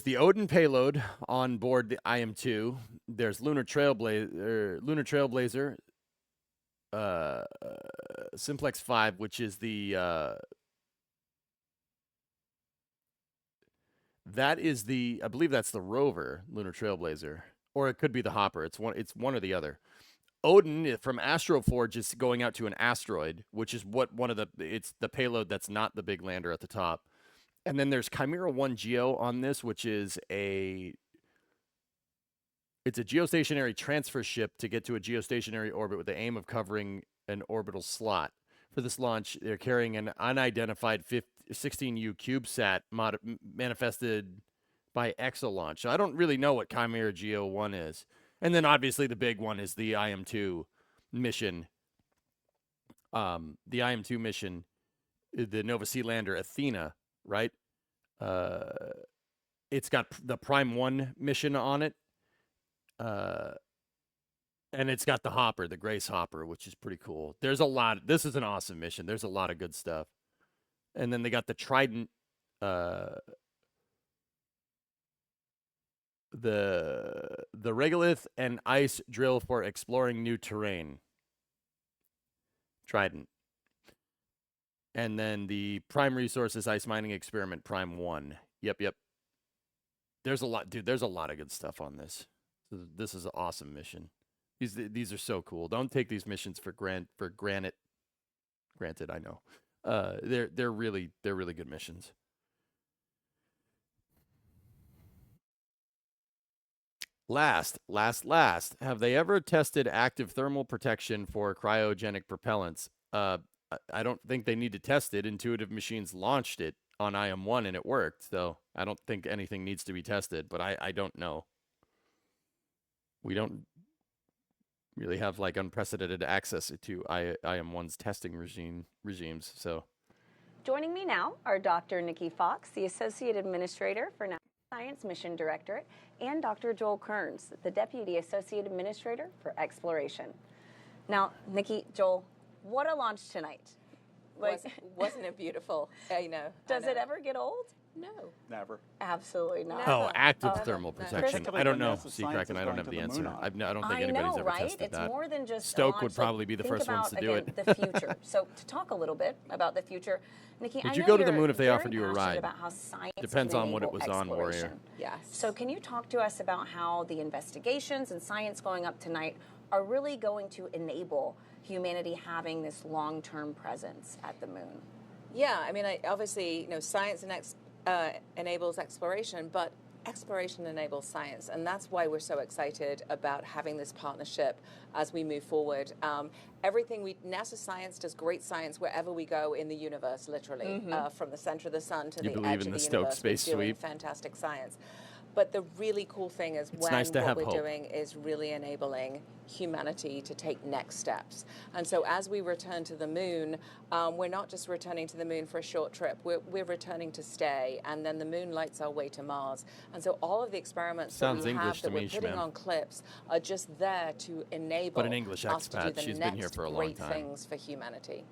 the Odin payload on board the IM-2. There's Lunar Trailblazer, Simplex 5, which is that is I believe that's the rover, Lunar Trailblazer, or it could be the Hopper. It's one or the other. Odin from Astroforge is going out to an asteroid, which is it's the payload that's not the big lander at the top. And then there's Chimera 1 Geo on this, which is it's a geostationary transfer ship to get to a geostationary orbit with the aim of covering an orbital slot. For this launch, they're carrying an unidentified 16U CubeSat manifested by ExoLaunch. So I don't really know what Chimera Geo 1 is. And then obviously the big one is the IM-2 mission. The IM-2 mission, the Nova Sea lander Athena, right? It's got the Prime 1 mission on it. And it's got the Hopper, the Grace Hopper, which is pretty cool. There's a lot. This is an awesome mission. There's a lot of good stuff. And then they got the Trident, the regolith and ice drill for exploring new terrain. Trident. And then the Prime Resources Ice Mining Experiment Prime 1. Yep. There's a lot, dude. There's a lot of good stuff on this. This is an awesome mission. These are so cool. Don't take these missions for granted. Granted, I know. They're really good missions. Last. Have they ever tested active thermal protection for cryogenic propellants? I don't think they need to test it. Intuitive Machines launched it on IM-1 and it worked. So I don't think anything needs to be tested, but I don't know. We don't really have like unprecedented access to IM-1's testing regimes. So joining me now are Dr. Nikki Fox, the Associate Administrator for NASA Science Mission Directorate, and Dr. Joel Kearns, the Deputy Associate Administrator for Exploration. Now, Nikki, Joel, what a launch tonight. Wasn't it beautiful? Does it ever get old? No. Never. Absolutely not. Oh, active thermal protection. I don't know. Kraken, I don't have the answer. I don't think anybody's ever tested it's that. It's more than just Stoke would probably be the first ones to do it. The future. So to talk a little bit about the future, Nikki, would I you know go to the you're moon if they very offered you a passionate ride? About how science Depends can on what it enable was on, Warrior. exploration. Yes. So can you talk to us about how the investigations and science going up tonight are really going to enable humanity having this long-term presence at the moon? Yeah, I mean, obviously, science enables exploration, but exploration enables science, and that's why we're so excited about having this partnership as we move forward. NASA Science does great science wherever we go in the universe, literally, from the center of the sun to the edge of the universe. Space we're doing Sweep? fantastic science. But the really cool thing is what we're doing is really enabling humanity to take next steps. And so as we return to the moon, we're not just returning to the moon for a short trip. We're returning to stay, and then the moon lights our way to Mars. And so all of the experiments that we have that we're putting on clips are just there to enable us to do the next great things for humanity.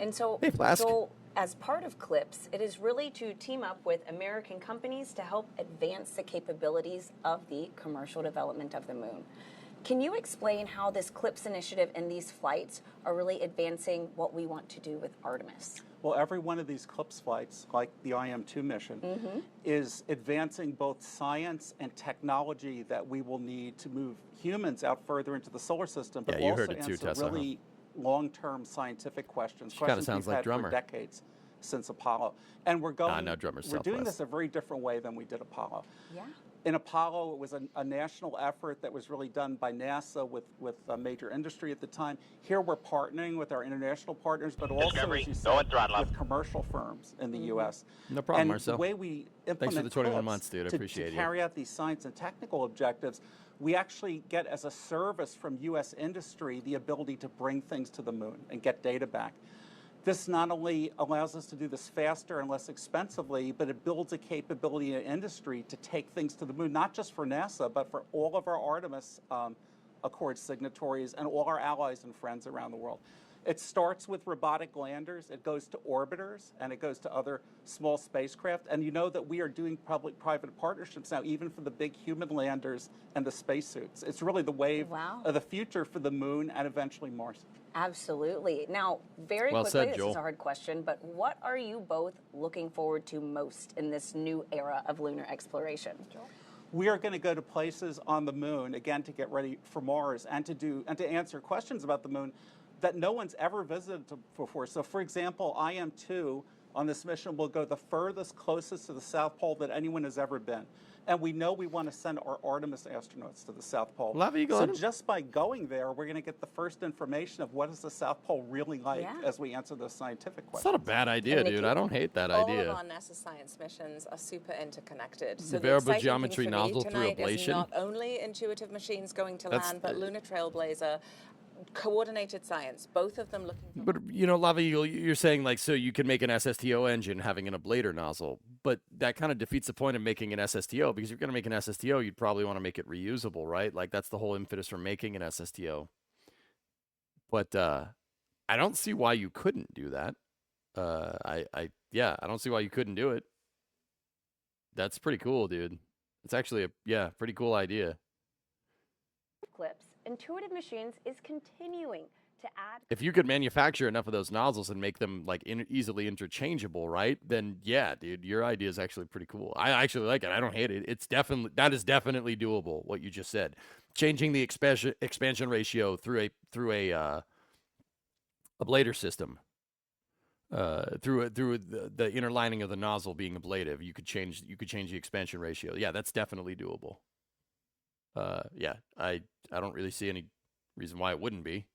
And so, Joel, as part of CLIPS, it is really to team up with American companies to help advance the capabilities of the commercial development of the moon. Can you explain how this CLIPS initiative and these flights are really advancing what we want to do with Artemis? Well, every one of these CLIPS flights, like the IM-2 mission, is advancing both science and technology that we will need to move humans out further into the solar system, but also answer really long-term scientific questions. Kind of sounds we've like had Drummer. for decades since Apollo. And we're going. No, Drummer's we're doing Southwest. this a very different way than we did Apollo. Yeah. In Apollo, it was a national effort that was really done by NASA with major industry at the time. Here, we're partnering with our international partners, but also, as you said, with commercial firms in the U.S. No problem, and Marcel. the way we implement Thanks for the 21 CLIPS months, dude. I appreciate to you. carry out these science and technical objectives, we actually get as a service from U.S. industry the ability to bring things to the moon and get data back. This not only allows us to do this faster and less expensively, but it builds a capability in industry to take things to the moon, not just for NASA, but for all of our Artemis Accord signatories and all our allies and friends around the world. It starts with robotic landers, it goes to orbiters, and it goes to other small spacecraft. And you know that we are doing public-private partnerships now, even for the big human landers and the spacesuits. It's really the wave of the future for the moon and eventually Mars. Absolutely. Now, very quickly, this is a hard question, but what are you both looking forward to most in this new era of lunar exploration? Joel? We are going to go to places on the moon, again, to get ready for Mars and to answer questions about the moon that no one's ever visited before. So, for example, IM-2 on this mission will go the furthest, closest to the South Pole that anyone has ever been. And we know we want to send our Artemis astronauts to the South Pole. So just by going there, we're going to get the first information of what is the South Pole really like as we answer those scientific questions. It's not a bad idea, dude. I don't hate that idea. All of our NASA science missions are super interconnected. So The variable geometry nozzle through tonight is ablation. not only Intuitive Machines going to land, but Lunar Trailblazer, coordinated science, both of them looking. But, you know, Lava Eagle, you're saying, like, so you can make an SSTO engine having an ablator nozzle, but that kind of defeats the point of making an SSTO, because if you're going to make an SSTO, you'd probably want to make it reusable, right? Like, that's the whole impetus for making an SSTO. But I don't see why you couldn't do that. I don't see why you couldn't do it. That's pretty cool, dude. It's actually a pretty cool idea. Clips, Intuitive Machines is continuing to add. If you could manufacture enough of those nozzles and make them like easily interchangeable, right? Then yeah, dude, your idea is actually pretty cool. I actually like it. I don't hate it. That is definitely doable. What you just said, changing the expansion ratio through a ablator system, through the inner lining of the nozzle being ablative, you could change the expansion ratio. Yeah, that's definitely doable. I don't really see any reason why it wouldn't be.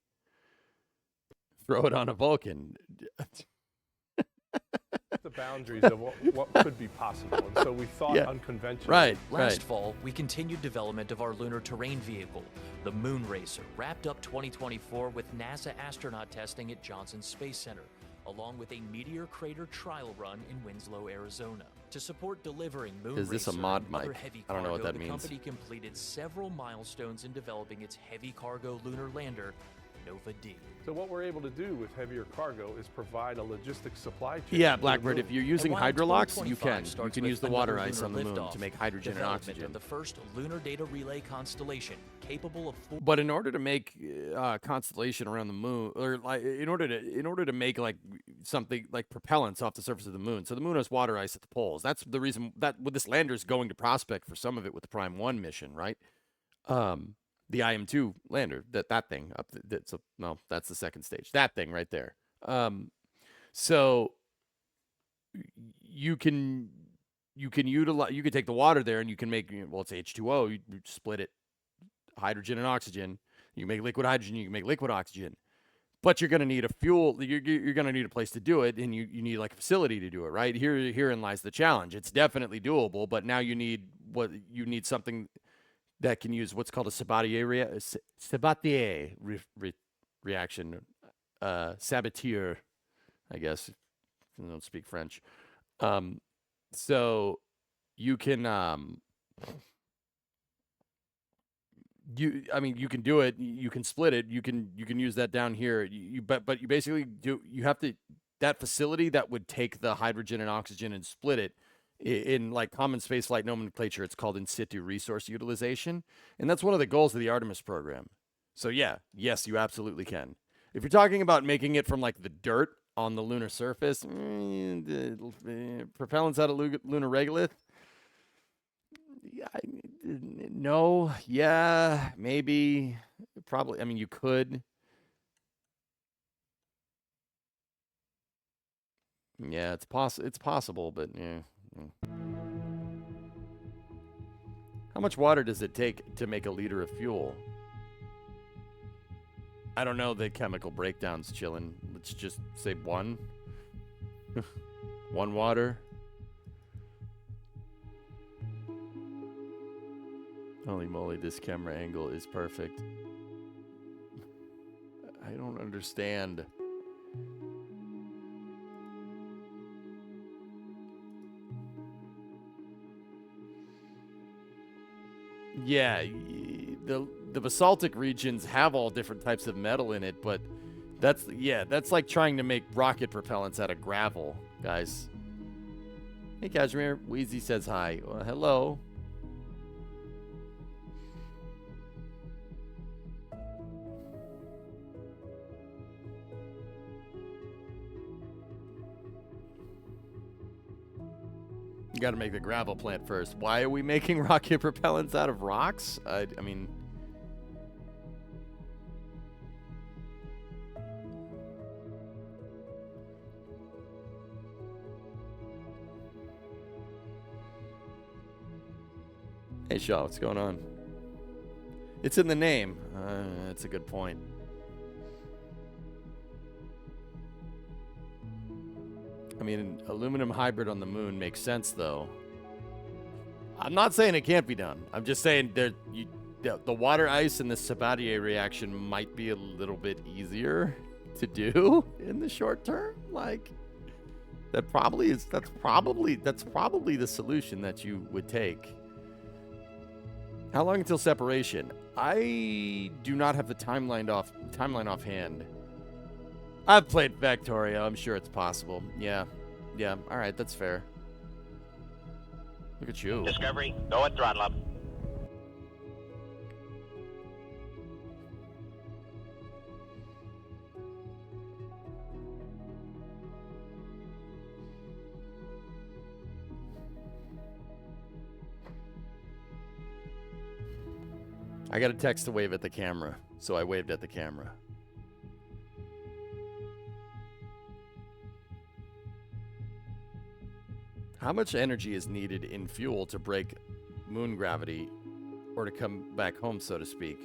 Throw it on a Vulcan. The boundaries of what could be possible, and so we thought unconventional. Right. Last fall, we continued development of our lunar terrain vehicle, the Moon Racer, wrapped up 2024 with NASA astronaut testing at Johnson Space Center, along with a meteor crater trial run in Winslow, Arizona. To support delivering Moon Is this a Racer mod and other mic? heavy I don't know what cargo, that means. The company completed several milestones in developing its heavy cargo lunar lander, Nova D. So what we're able to do with heavier cargo is provide a logistics supply chain. Yeah, Blackbird, if you're using And while hydrolox, you 2025 can with use the water another ice on the lunar moon liftoff, to make hydrogen and development oxygen. of the first lunar data relay constellation capable of But in order to make constellation around the moon, or like in order to make like something like propellants off the surface of the moon, so the moon has water ice at the poles. That's the reason that this lander is going to prospect for some of it with the Prime 1 mission, right? The IM-2 lander, that thing up. No, that's the second stage. That thing right there. So you can utilize. You can take the water there, and you can make it's H2O. You split it, hydrogen and oxygen. You can make liquid hydrogen. You can make liquid oxygen. But you're going to need a fuel. You're going to need a place to do it, and you need like a facility to do it, right? Herein lies the challenge. It's definitely doable, but now you need something that can use what's called a Sabatier reaction, Sabatier, I guess. I don't speak French. So you can you can do it. You can split it. You can use that down here. But you basically do. You have to that facility that would take the hydrogen and oxygen and split it. In like common spaceflight nomenclature, it's called in situ resource utilization, and that's one of the goals of the Artemis program. So yes, you absolutely can. If you're talking about making it from like the dirt on the lunar surface, propellants out of lunar regolith. No, yeah, maybe, probably. I mean, you could. Yeah, it's possible, but yeah. How much water does it take to make a liter of fuel? I don't know the chemical breakdowns, chillin'. Let's just say one. One water. Holy moly, this camera angle is perfect. I don't understand. Yeah, the basaltic regions have all different types of metal in it, but that's like trying to make rocket propellants out of gravel, guys. Hey, Kashmir. Wheezy says hi. Well, hello. You got to make the gravel plant first. Why are we making rocket propellants out of rocks? I mean... Hey, Shaw, what's going on? It's in the name. That's a good point. I mean, an aluminum hybrid on the moon makes sense, though. I'm not saying it can't be done. I'm just saying the water ice and the Sabatier reaction might be a little bit easier to do in the short term. Like, that's probably the solution that you would take. How long until separation? I do not have the timeline offhand. I've played Factorio. I'm sure it's possible. Yeah. Yeah. All right. That's fair. Look at you. Discovery, go at throttle up. I got a text to wave at the camera, so I waved at the camera. How much energy is needed in fuel to break moon gravity or to come back home, so to speak?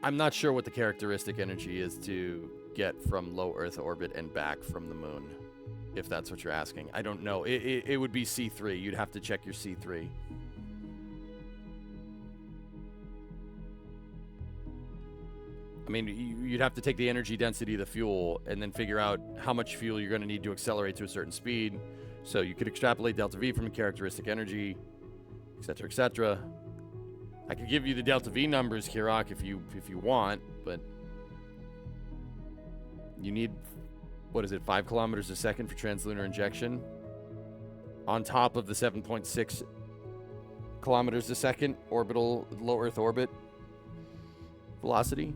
I'm not sure what the characteristic energy is to get from low Earth orbit and back from the moon, if that's what you're asking. I don't know. It would be C3. You'd have to check your C3. I mean, you'd have to take the energy density of the fuel and then figure out how much fuel you're going to need to accelerate to a certain speed. So you could extrapolate delta V from a characteristic energy, etc., etc. I could give you the delta V numbers, Kirok, if you want, but you need, what is it, 5 kilometers a second for translunar injection on top of the 7.6 kilometers a second orbital low Earth orbit velocity.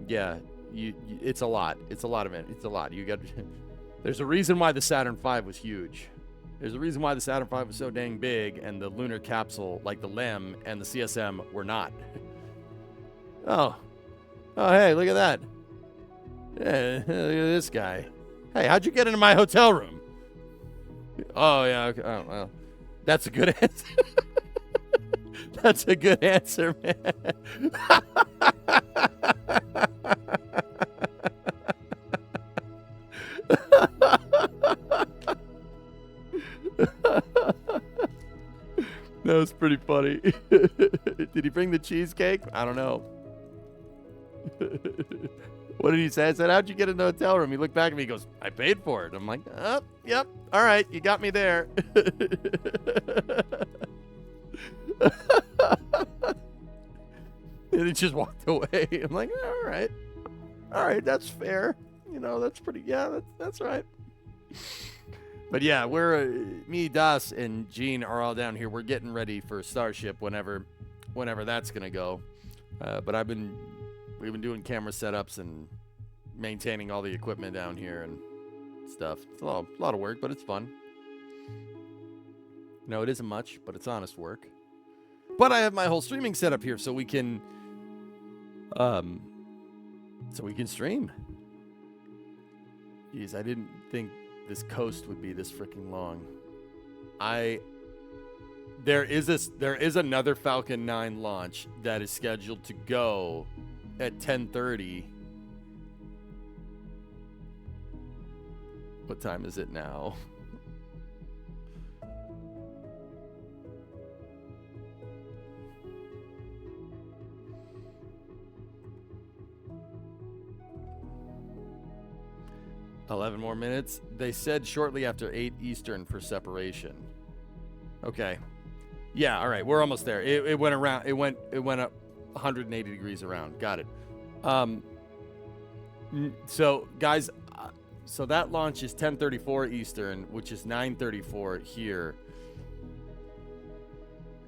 Yeah, it's a lot. It's a lot of it. It's a lot. You got. There's a reason why the Saturn V was huge. There's a reason why the Saturn V was so dang big, and the lunar capsule, like the LEM and the CSM, were not. Oh, hey, look at that. Yeah, look at this guy. Hey, how'd you get into my hotel room? Oh yeah. Okay. Oh well, that's a good answer. That's a good answer, man. That was pretty funny. Did he bring the cheesecake? I don't know. What did he say? I said, how'd you get in the hotel room? He looked back at me. He goes, I paid for it. I'm like, oh, yep. All right. You got me there. And he just walked away. I'm like, all right. All right. That's fair. You know, that's pretty. Yeah, that's right. But yeah, we're me, Das, and Gene are all down here. We're getting ready for Starship whenever that's gonna go. But we've been doing camera setups and maintaining all the equipment down here and stuff. It's a lot of work, but it's fun. No, it isn't much, but it's honest work. But I have my whole streaming setup here, so we can stream. Jeez, I didn't think this coast would be this freaking long. There is another Falcon 9 launch that is scheduled to go at 10:30. What time is it now? $11 more minutes. They said shortly after 8 Eastern for separation. Okay. Yeah, all right. We're almost there. It went around. It went up 180 degrees around. Got it. So, guys, so that launch is 10:34 Eastern, which is 9:34 here.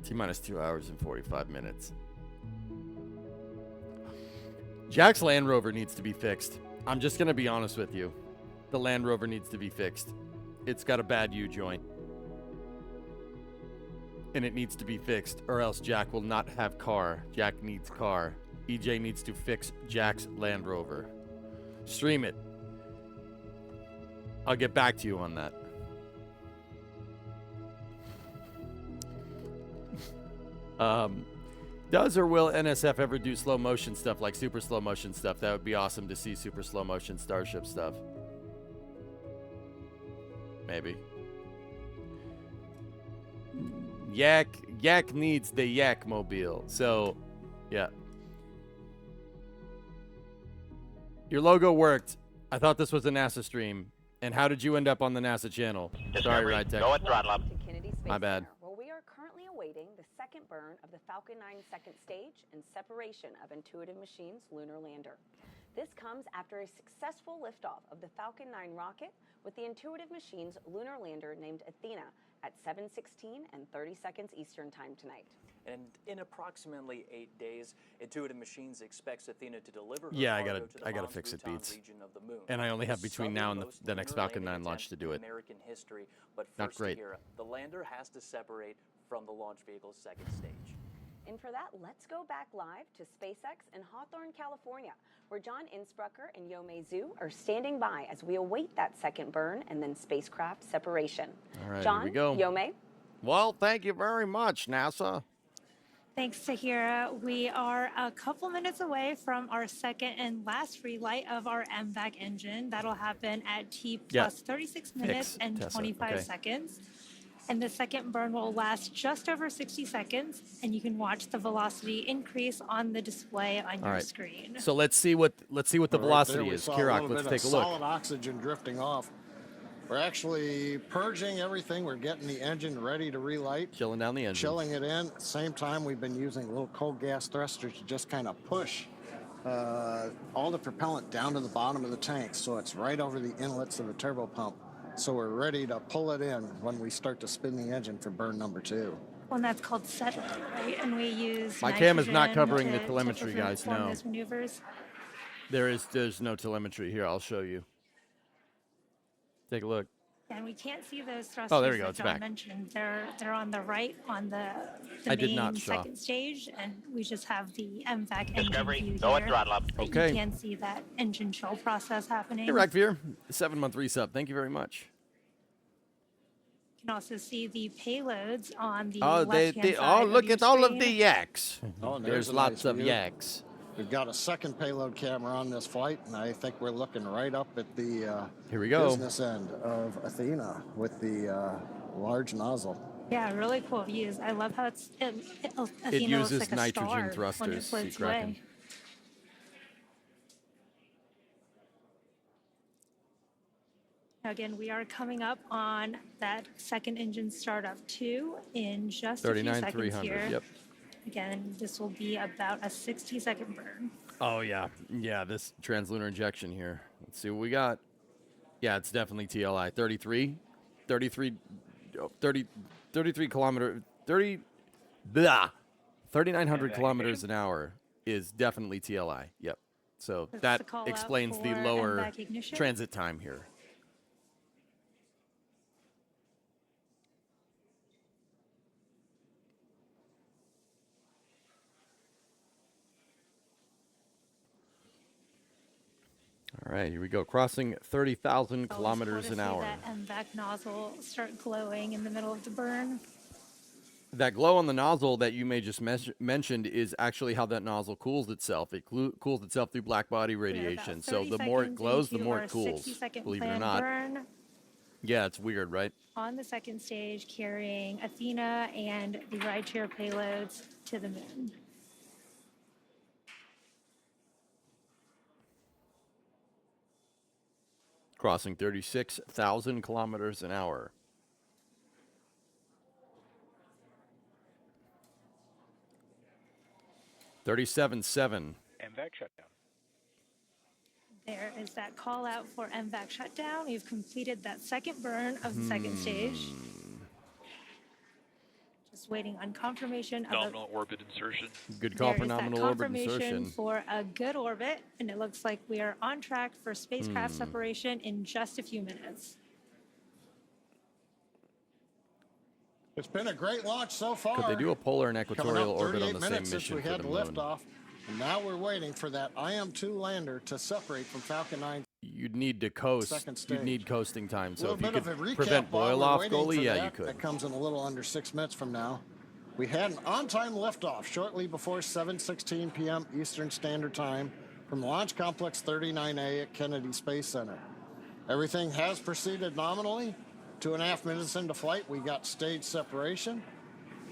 T-minus 2 hours and 45 minutes. Jack's Land Rover needs to be fixed. I'm just going to be honest with you. The Land Rover needs to be fixed. It's got a bad U-joint. And it needs to be fixed, or else Jack will not have car. Jack needs car. EJ needs to fix Jack's Land Rover. Stream it. I'll get back to you on that. Does or will NSF ever do slow motion stuff like super slow motion stuff? That would be awesome to see super slow motion Starship stuff. Maybe. Yak needs the Yak Mobile. So, yeah. Your logo worked. I thought this was a NASA stream. And how did you end up on the NASA channel? Sorry, Ride Tech. Go at throttle up. My bad. Well, we are currently awaiting the second burn of the Falcon 9 second stage and separation of Intuitive Machines' lunar lander. This comes after a successful liftoff of the Falcon 9 rocket with the Intuitive Machines' lunar lander named Athena at 7:16 and 30 seconds Eastern Time tonight. And in approximately 8 days, Intuitive Machines expects Athena to deliver her Yeah, cargo to the I gotta Mons fix it, Bhutan Beats. region of the moon. And I only have The between now and the southernmost next lunar Falcon 9 landing launch to attempt do in it. American history, but Not first, great. Kira, the lander has to separate from the launch vehicle's second stage. And for that, let's go back live to SpaceX in Hawthorne, California, where John Innsbrucker and Yomei Zhu are standing by as we await that second burn and then spacecraft separation. All right, John, here we go. Yomei. Well, thank you very much, NASA. Thanks, Tahira. We are a couple minutes away from our second and last relight of our MVAC engine. That'll happen at T plus 36 minutes and Tessa. 25 Okay. seconds. And the second burn will last just over 60 seconds, and you can watch the velocity increase on the display on your screen. So let's see what the Right velocity there, we is. saw a Kirak, little let's bit take a of look. Solid oxygen drifting off. We're actually purging everything. We're getting the engine ready to relight. Chilling down the engine. Chilling it in. At the same time, we've been using little cold gas thrusters to just kind of push all the propellant down to the bottom of the tank, so it's right over the inlets of the turbo pump. So we're ready to pull it in when we start to spin the engine for burn number 2. Well, and that's called settling, right? And we use My cam is not nitrogen covering the to telemetry, guys, perform no. those maneuvers. There's no telemetry here. I'll show you. Take a look. And we can't see those thrusters Oh, there we go. that It's John back. mentioned. They're on the right on the I did main not show. second stage, and we just have the MVAC engine Discovery, view go at here. throttle up. But Okay. You can see that engine chill process happening. Hey, Rackveer, 7-month resub. Thank you very much. You can also see the payloads on the Oh, left-hand side oh, of look your at all of screen. the yaks. Oh, and There's a lots nice of view. yaks. We've got a second payload camera on this flight, and I think we're looking right up at the Here we go. business end of Athena with the large nozzle. Yeah, really cool views. I love how it Athena uses looks like a nitrogen star when it thrusters, sea floats kraken. away. Now again, we are coming up on that second engine startup 2 in just a few seconds 39,300. here. Yep. Again, this will be about a 60-second burn. Oh, yeah. Yeah, this translunar injection here. Let's see what we got. Yeah, it's definitely TLI. 33 kilometer, 3,900 kilometers an hour is definitely TLI. Yep. So That's that the call out explains the for lower MVAC ignition. transit time here. All right, here we go. Crossing 30,000 kilometers an hour. That MVAC nozzle start glowing in the middle of the burn. That glow on the nozzle that you may just mentioned is actually how that nozzle cools itself. It cools itself through black body radiation. So the more it glows, the more it cools. Believe it or not. Burn Yeah, it's weird, right? on the second stage, carrying Athena and the rideshare payloads to the moon. Crossing 36,000 kilometers an hour. $37.7. MVAC shutdown. There is that call out for MVAC shutdown. We've completed that second burn of the second stage. Just waiting on confirmation of Nominal orbit insertion. Good call for there is that nominal orbit confirmation insertion. for a good orbit, and it looks like we are on track for spacecraft separation in just a few minutes. It's been a great launch so far. Could they do a polar and Coming equatorial up orbit on 38 the same minutes since mission we for had the moon? liftoff, and now we're waiting for that IM-2 lander to separate from Falcon 9. You'd need to coast. Second You'd stage. need coasting time. A So little if you bit of a could recap, prevent while boil we're off, waiting goalie, for yeah, that. you could. That comes in a little under 6 minutes from now. We had an on-time liftoff shortly before 7:16 p.m. Eastern Standard Time from Launch Complex 39A at Kennedy Space Center. Everything has proceeded nominally. 2.5 minutes into flight, we got stage separation.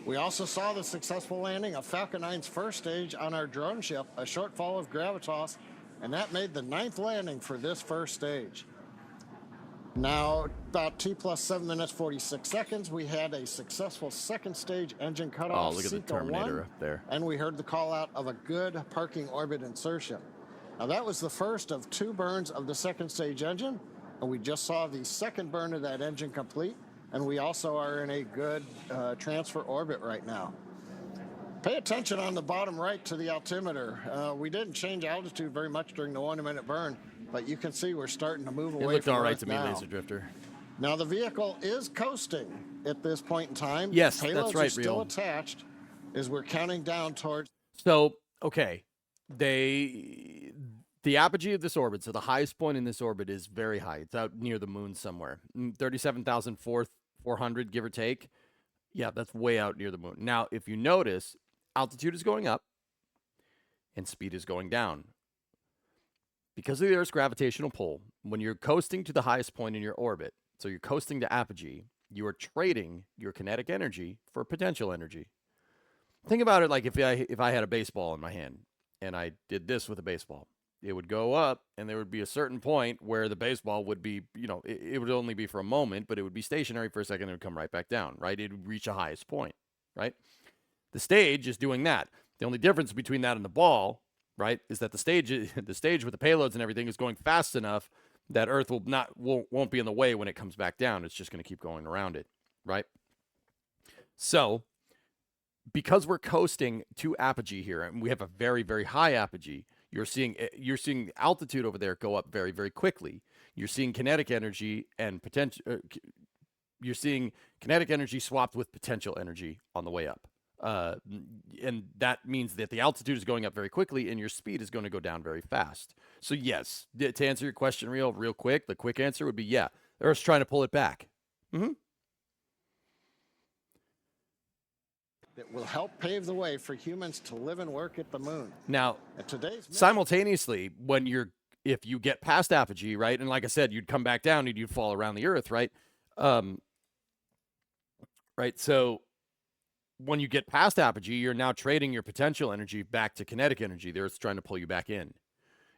We also saw the successful landing of Falcon 9's first stage on our drone ship, a short fall of gravitas, and that made the 9th landing for this first stage. Now, about T plus 7 minutes, 46 seconds, we had a successful second stage engine cutoff. Oh, look at the Terminator up there. And we heard the call out of a good parking orbit insertion. Now, that was the first of 2 burns of the second stage engine. And we just saw the second burn of that engine complete. And we also are in a good transfer orbit right now. Pay attention on the bottom right to the altimeter. We didn't change altitude very much during the 1-minute burn, but you can see we're starting to move away from Earth now. It looked all right to me, Laser Drifter. Now the vehicle is coasting at this point in time. Yes, Payloads that's right, are still attached as we're counting down towards. So, okay, the apogee of this orbit, so the highest point in this orbit is very high. It's out near the moon somewhere, 37,400, give or take. Yeah, that's way out near the moon. Now, if you notice, altitude is going up and speed is going down. Because of the Earth's gravitational pull, when you're coasting to the highest point in your orbit, so you're coasting to apogee, you are trading your kinetic energy for potential energy. Think about it like if I had a baseball in my hand and I did this with a baseball. It would go up and there would be a certain point where the baseball would be, it would only be for a moment, but it would be stationary for a second and it would come right back down, right? It would reach a highest point, right? The stage is doing that. The only difference between that and the ball, right, is that the stage with the payloads and everything is going fast enough that Earth won't be in the way when it comes back down. It's just going to keep going around it, right? So, because we're coasting to apogee here, and we have a very, very high apogee, you're seeing altitude over there go up very, very quickly. You're seeing kinetic energy and potential. You're seeing kinetic energy swapped with potential energy on the way up. And that means that the altitude is going up very quickly and your speed is going to go down very fast. So yes, to answer your question real quick, the quick answer would be yeah, Earth's trying to pull it back. That will help pave the way for humans to live and work at the moon. Now, simultaneously, if you get past apogee, right, and like I said, you'd come back down and you'd fall around the Earth, right? Right, so when you get past apogee, you're now trading your potential energy back to kinetic energy. The Earth's trying to pull you back in.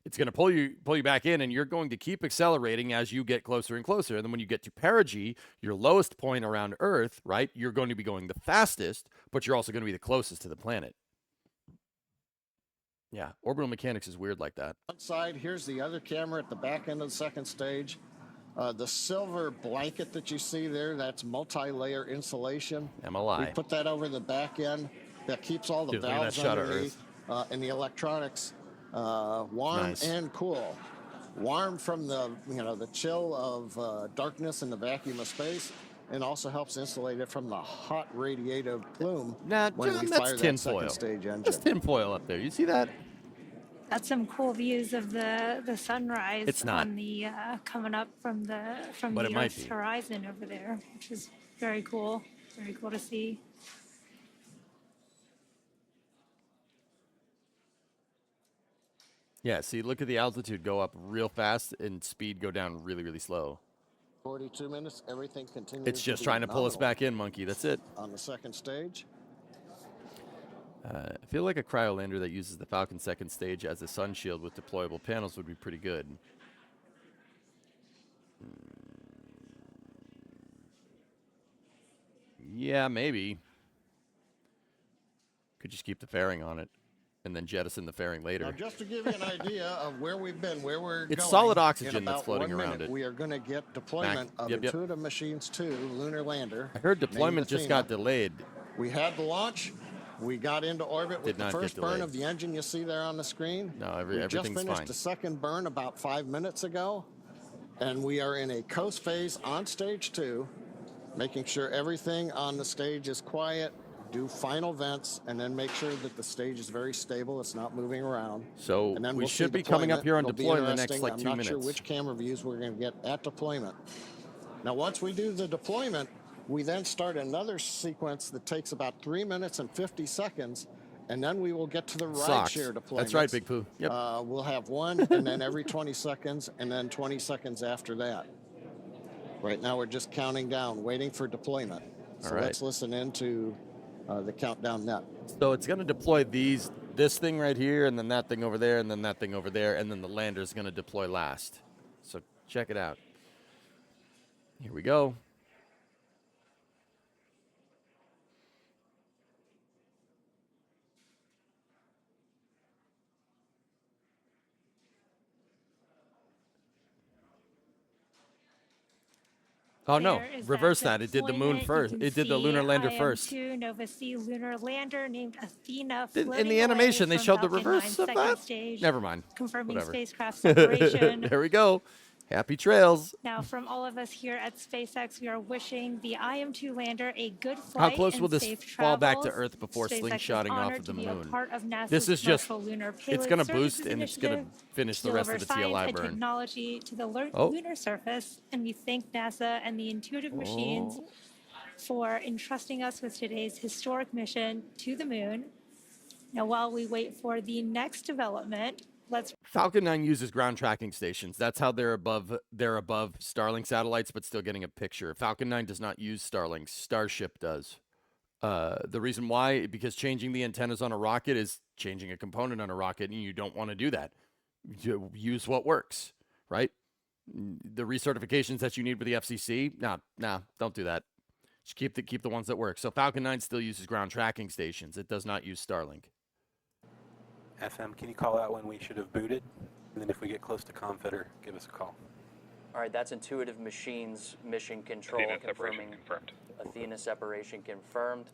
It's going to pull you back in, and you're going to keep accelerating as you get closer and closer. And then when you get to perigee, your lowest point around Earth, right, you're going to be going the fastest, but you're also going to be the closest to the planet. Yeah, orbital mechanics is weird like that. One side, here's the other camera at the back end of the second stage. The silver blanket that you see there, that's multi-layer insulation. MLI. We put that over the back end. That keeps all the valves underneath and the electronics warm and cool. Warm from the chill of darkness and the vacuum of space, and also helps insulate it from the hot radiative plume when we fire that second stage engine. That's tinfoil up there. You see that? That's some cool views of the sunrise. It's not. On the coming up from the Earth's horizon over there, which is very cool. Very cool to see. Yeah, see, look at the altitude go up real fast and speed go down really, really slow. 42 minutes, everything continues. It's just trying to pull us back in, monkey. That's it. On the second stage. I feel like a cryolander that uses the Falcon second stage as a sun shield with deployable panels would be pretty good. Yeah, maybe. Could just keep the fairing on it and then jettison the fairing later. Now, just to give you an idea of where we've been, where we're going. It's solid oxygen in about that's floating 1 around minute, it. We are going to get deployment of Intuitive Machines 2 lunar lander. I heard deployment just got delayed. We had the launch. We got into orbit with the first burn of the engine you see there on the screen. No, we everything's just finished fine. the second burn about 5 minutes ago. And we are in a coast phase on stage 2, making sure everything on the stage is quiet, do final vents, and then make sure that the stage is very stable. It's not moving around. So and then we we'll should be coming up here on It'll be deployment in the next interesting. like I'm 2 not minutes. sure which camera views we're going to get at deployment. Now, once we do the deployment, we then start another sequence that takes about 3 minutes and 50 seconds, and then we will get to the rideshare deployment. That's right, Big Pooh. Yep. We'll have one, and then every 20 seconds, and then 20 seconds after that. Right now, we're just counting down, waiting for deployment. So let's listen into the countdown net. So it's going to deploy this thing right here, and then that thing over there, and then that thing over there, and then the lander is going to deploy last. So check it out. Here we go. Oh, no. Reverse that. It did the moon first. It did the lunar lander first. IM-2 Nova C lunar lander named Athena. In the animation, they showed the reverse of that? Stage, Never mind. confirming Whatever. spacecraft separation. There we go. Happy trails. Now, from all of us here at SpaceX, we are wishing the IM-2 lander a good flight. How close and will this safe fall back to travels. Earth before SpaceX slingshotting is off honored of the to be a moon? part of NASA's This is just, commercial lunar it's payload going to services boost and it's going to initiative finish to the rest of deliver the TLI science and burn. technology to the Oh. lunar surface, and we thank NASA and the Intuitive Machines for entrusting us with today's historic mission to the moon. Now, while we wait for the next development, let's Falcon 9 uses ground tracking stations. That's how they're above Starlink satellites, but still getting a picture. Falcon 9 does not use Starlink. Starship does. The reason why, because changing the antennas on a rocket is changing a component on a rocket, and you don't want to do that. You use what works, right? The recertifications that you need with the FCC, nah, don't do that. Just keep the ones that work. So Falcon 9 still uses ground tracking stations. It does not use Starlink. FM, can you call out when we should have booted? And then if we get close to Confeder, give us a call. All right, that's Intuitive Machines mission control Athena separation confirming confirmed. Athena separation confirmed.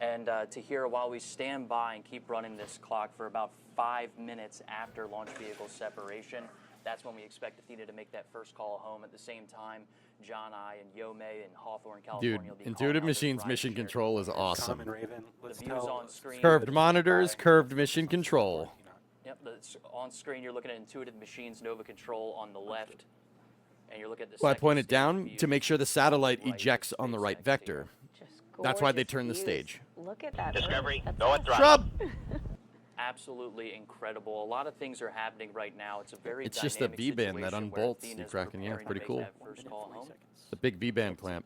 And to hear while we stand by and keep running this clock for about 5 minutes after launch vehicle separation, that's when we expect Athena to make that first call home. At the same time, John I and Yome in Hawthorne, California Dude, will be Intuitive calling out this Machines ride mission share. control is awesome. Tom and Raven, The let's views tell on screen. Curved monitors, curved mission control. Yep, on screen you're looking at Intuitive Machines Nova Control on the left, and you're looking at the Well, I second pointed stage down view to make sure the satellite right ejects on the right vector. That's why they turn the Gorgeous stage. views. Look at that. Discovery, Earth. go That's at Shrub! Absolutely incredible. A lot of things are happening right now. It's a very It's just a dynamic V-band that situation where unbolts, Athena's you Kraken. Yeah, preparing to pretty make cool. that first call home. The big V-band clamp.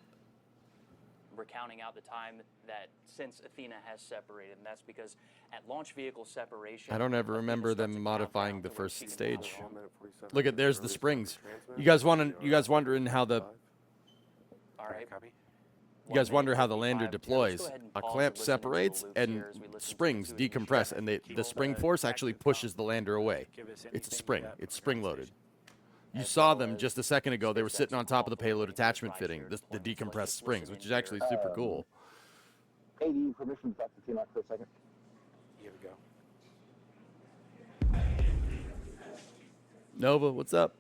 We're counting out the time that since Athena has separated, and that's because at launch vehicle separation, I don't ever Athena remember starts them a modifying countdown the to where first she can stage. fly home. Look at, there's the springs. You guys wondering how the All right. You guys wonder how the lander deploys. A clamp separates and springs decompress, and the spring force actually pushes the lander away. It's a spring. It's spring-loaded. You saw them just a second ago. They were sitting on top of the payload attachment fitting, the decompressed springs, which is actually super cool. AD permission back to TMAC for a second. Here we go. Nova, what's up?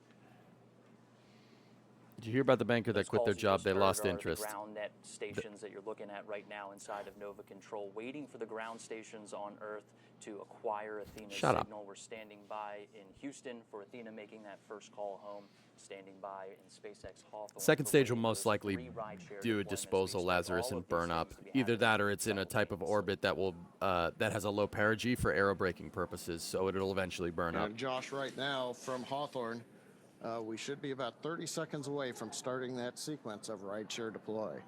Did you hear about the banker that Those quit their calls you job? just They heard lost are interest. The ground net stations that you're looking at right now inside of Nova Control, waiting for the ground stations on Earth to acquire Athena's Shut up. signal. We're standing by in Houston for Athena making that first call home. Standing by in SpaceX Hawthorne. Second for stage will waiting most for those likely 3 rideshare do a deployments. disposal We expect Lazarus all and of these burn up. things to be Either happening that or it's in a type of orbit that will that has a low perigee for aerobraking purposes, so it'll eventually burn up. And Josh, right now from Hawthorne, we should be about 30 seconds away from starting that sequence of rideshare deploy.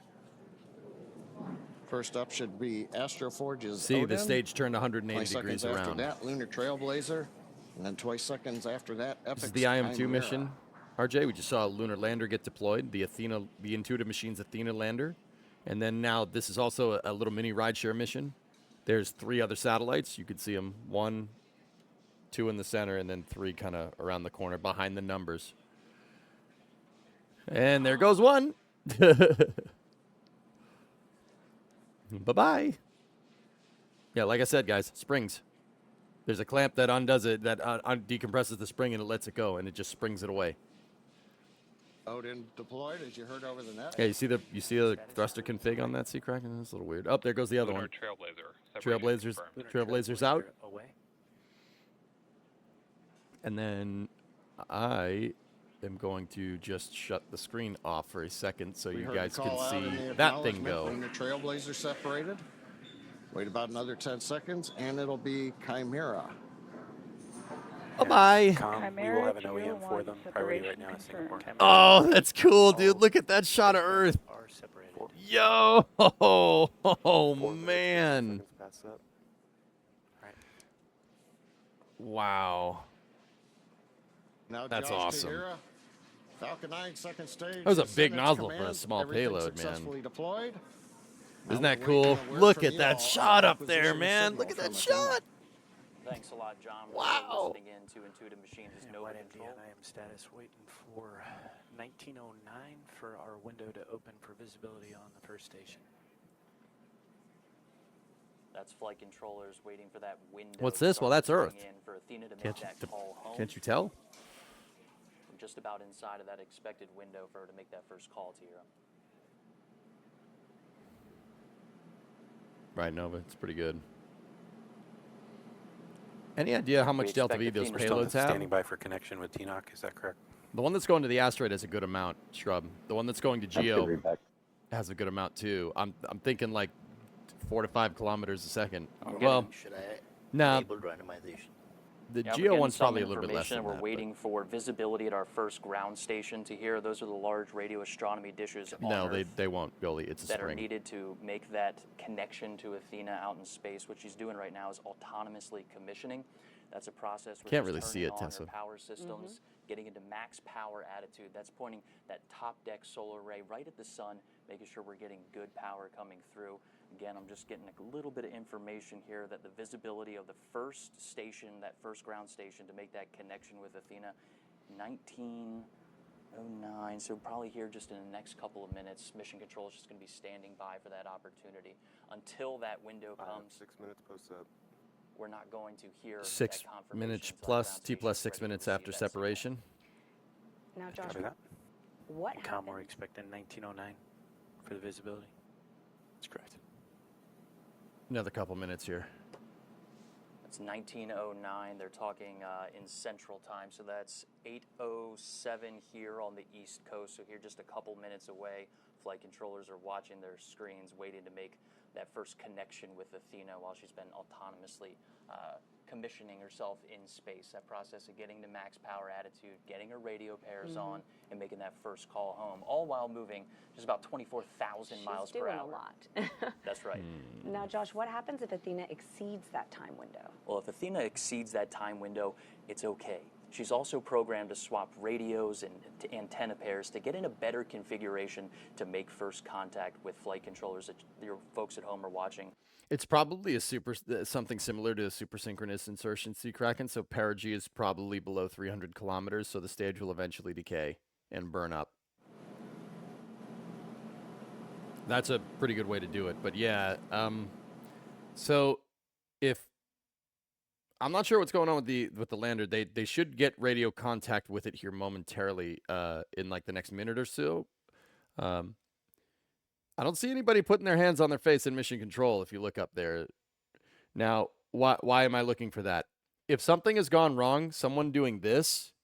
First up should be Astroforge's See, the Odin. stage turned 180 20 degrees seconds after around. that, Lunar Trailblazer. And then 20 seconds after that, This is Epic's the IM-2 Chimera. mission. RJ, we just saw a lunar lander get deployed, the Intuitive Machines Athena lander. And then now this is also a little mini rideshare mission. There's 3 other satellites. You could see them, 1, 2 in the center, and then 3 kind of around the corner behind the numbers. And there goes one. Bye-bye. Yeah, like I said, guys, springs. There's a clamp that undoes it, that decompresses the spring, and it lets it go, and it just springs it away. Odin deployed, as you heard over the net. Yeah, you see the thruster config on that Sea Kraken? That's a little weird. Oh, there goes the other Lunar one. Trailblazer. Trailblazer's out. And then I am going to just shut the screen off for a second so We you heard guys the can call out in see the that thing acknowledgement. go. Lunar Trailblazer separated. Wait about another 10 seconds, and it'll be Chimera. Bye-bye. We will have an OEM for them. Priority right now is Singapore. Oh, that's cool, dude. Look at that shot of Earth. Yo, oh, man. Wow. Now That's Josh awesome. Tahira Falcon 9 second stage. That was a is big in its nozzle for a command. small Everything payload, man. successfully deployed. Isn't Now that we're cool? waiting a word Look from at you that all shot on up there, acquisition man. signal Look at that from Athena. shot. Thanks a lot, John. We're Wow. listening in to Intuitive Machines' Nova Control. IM status waiting for 1909 for our window to open for visibility on the first station. That's flight controllers waiting for that window. What's this? Well, that's Earth. In for Athena to make that call home. Can't you tell? We're just about inside of that expected window for her to make that first call to Hero. Right, Nova. It's pretty good. Any idea how much Delta V those payloads have? Standing by for connection with TNOC, is that correct? The one that's going to the asteroid has a good amount, Shrub. The one that's going to Geo has a good amount too. I'm thinking like 4 to 5 kilometers a second. Well, no. The Geo one's probably a little bit less than We're that, waiting for visibility at our first ground station to hear. Those are the large radio astronomy dishes. No, on Earth they won't, Billy. It's a that spring. are needed to make that connection to Athena out in space. What she's doing right now is autonomously commissioning. That's a process where Can't she's really see turning it, on her Tessa. power systems, getting into max power attitude. That's pointing that top deck solar array right at the sun, making sure we're getting good power coming through. Again, I'm just getting a little bit of information here that the visibility of the first station, that first ground station, to make that connection with Athena, 1909. So probably here just in the next couple of minutes, Mission Control is just going to be standing by for that opportunity. Until that window comes, 6 minutes post-up. we're not going to hear 6 that confirmation minutes until that plus, ground T plus station's 6 ready to minutes receive after that signal. separation. Now, Josh, Copy that. what Com, happened? we're expecting 1909 for the visibility. That's correct. Another couple minutes here. It's 1909. They're talking in Central Time, so that's 8:07 here on the East Coast. So here, just a couple minutes away, flight controllers are watching their screens, waiting to make that first connection with Athena while she's been autonomously commissioning herself in space. That process of getting to max power attitude, getting her radio pairs on, and making that first call home, all while moving just about 24,000 miles per hour. She's doing a lot. That's right. Now, Josh, what happens if Athena exceeds that time window? Well, if Athena exceeds that time window, it's okay. She's also programmed to swap radios and antenna pairs to get in a better configuration to make first contact with flight controllers that your folks at home are watching. It's probably a something similar to a supersynchronous insertion sea Kraken. So perigee is probably below 300 kilometers, so the stage will eventually decay and burn up. That's a pretty good way to do it. But yeah, so if I'm not sure what's going on with the lander, they should get radio contact with it here momentarily in like the next minute or so. I don't see anybody putting their hands on their face in Mission Control if you look up there. Now, why am I looking for that? If something has gone wrong, someone doing this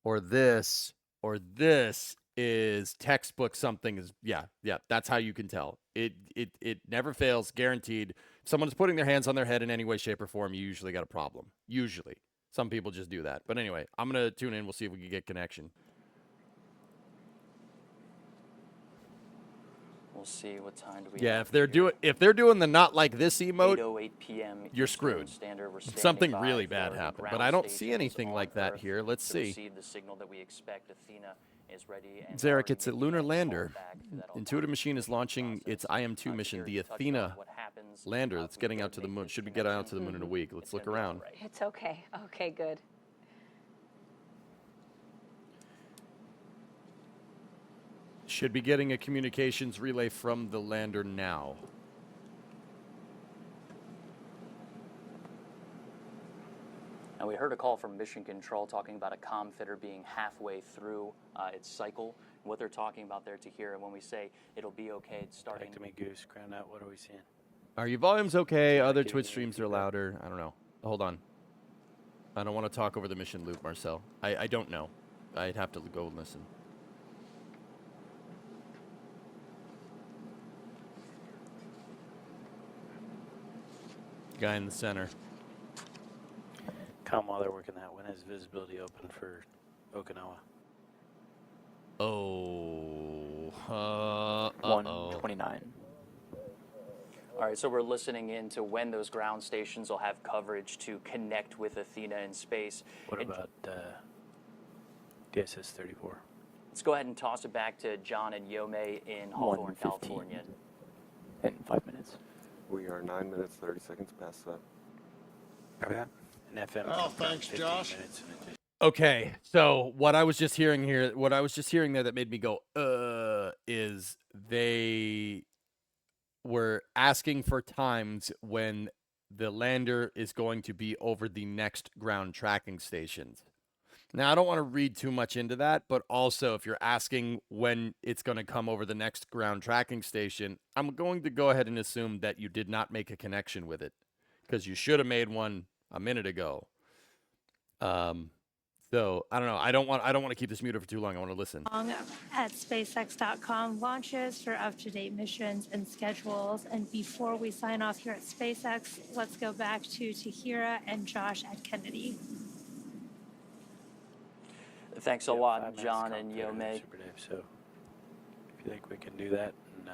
or this or this is textbook something is, yeah, that's how you can tell. It never fails, guaranteed. If someone's putting their hands on their head in any way, shape, or form, you usually got a problem. Usually. Some people just do that. But anyway, I'm going to tune in. We'll see if we can get connection. We'll see what time do we. Yeah, if they're doing the not like this emote, 8:08 p.m. you're screwed. Something really bad happened, but I don't see anything like that here. Let's see. Receive the signal that we expect. Athena is ready. And Zarek, it's a lunar lander. Intuitive Machine is launching its IM-2 mission, the Athena lander that's getting out to the moon. Should we get out to the moon in a week? Let's look around. It's okay. Okay, good. Should be getting a communications relay from the lander now. Now, we heard a call from Mission Control talking about a comm fitter being halfway through its cycle. What they're talking about there to hear, and when we say it'll be okay, it's starting. Back to me, Goose. Ground out. What are we seeing? Are your volumes okay? Other Twitch streams are louder. I don't know. Hold on. I don't want to talk over the mission loop, Marcel. I don't know. I'd have to go and listen. Guy in the center. Come while they're working that. When is visibility open for Okinawa? Oh. 1:29. All right, so we're listening in to when those ground stations will have coverage to connect with Athena in space. What about DSS 34? Let's go ahead and toss it back to John and Yome in Hawthorne, California. In 5 minutes. We are 9 minutes, 30 seconds past that. Copy that. And FM. Oh, thanks, Josh. Okay, so what I was just hearing there that made me go, is they were asking for times when the lander is going to be over the next ground tracking stations. Now, I don't want to read too much into that, but also if you're asking when it's going to come over the next ground tracking station, I'm going to go ahead and assume that you did not make a connection with it, because you should have made one a minute ago. So I don't know. I don't want to keep this muted for too long. I want to listen. At SpaceX.com launches for up-to-date missions and schedules. And before we sign off here at SpaceX, let's go back to Tahira and Josh at Kennedy. Thanks a lot, John and Yome. Super Dave. So if you think we can do that and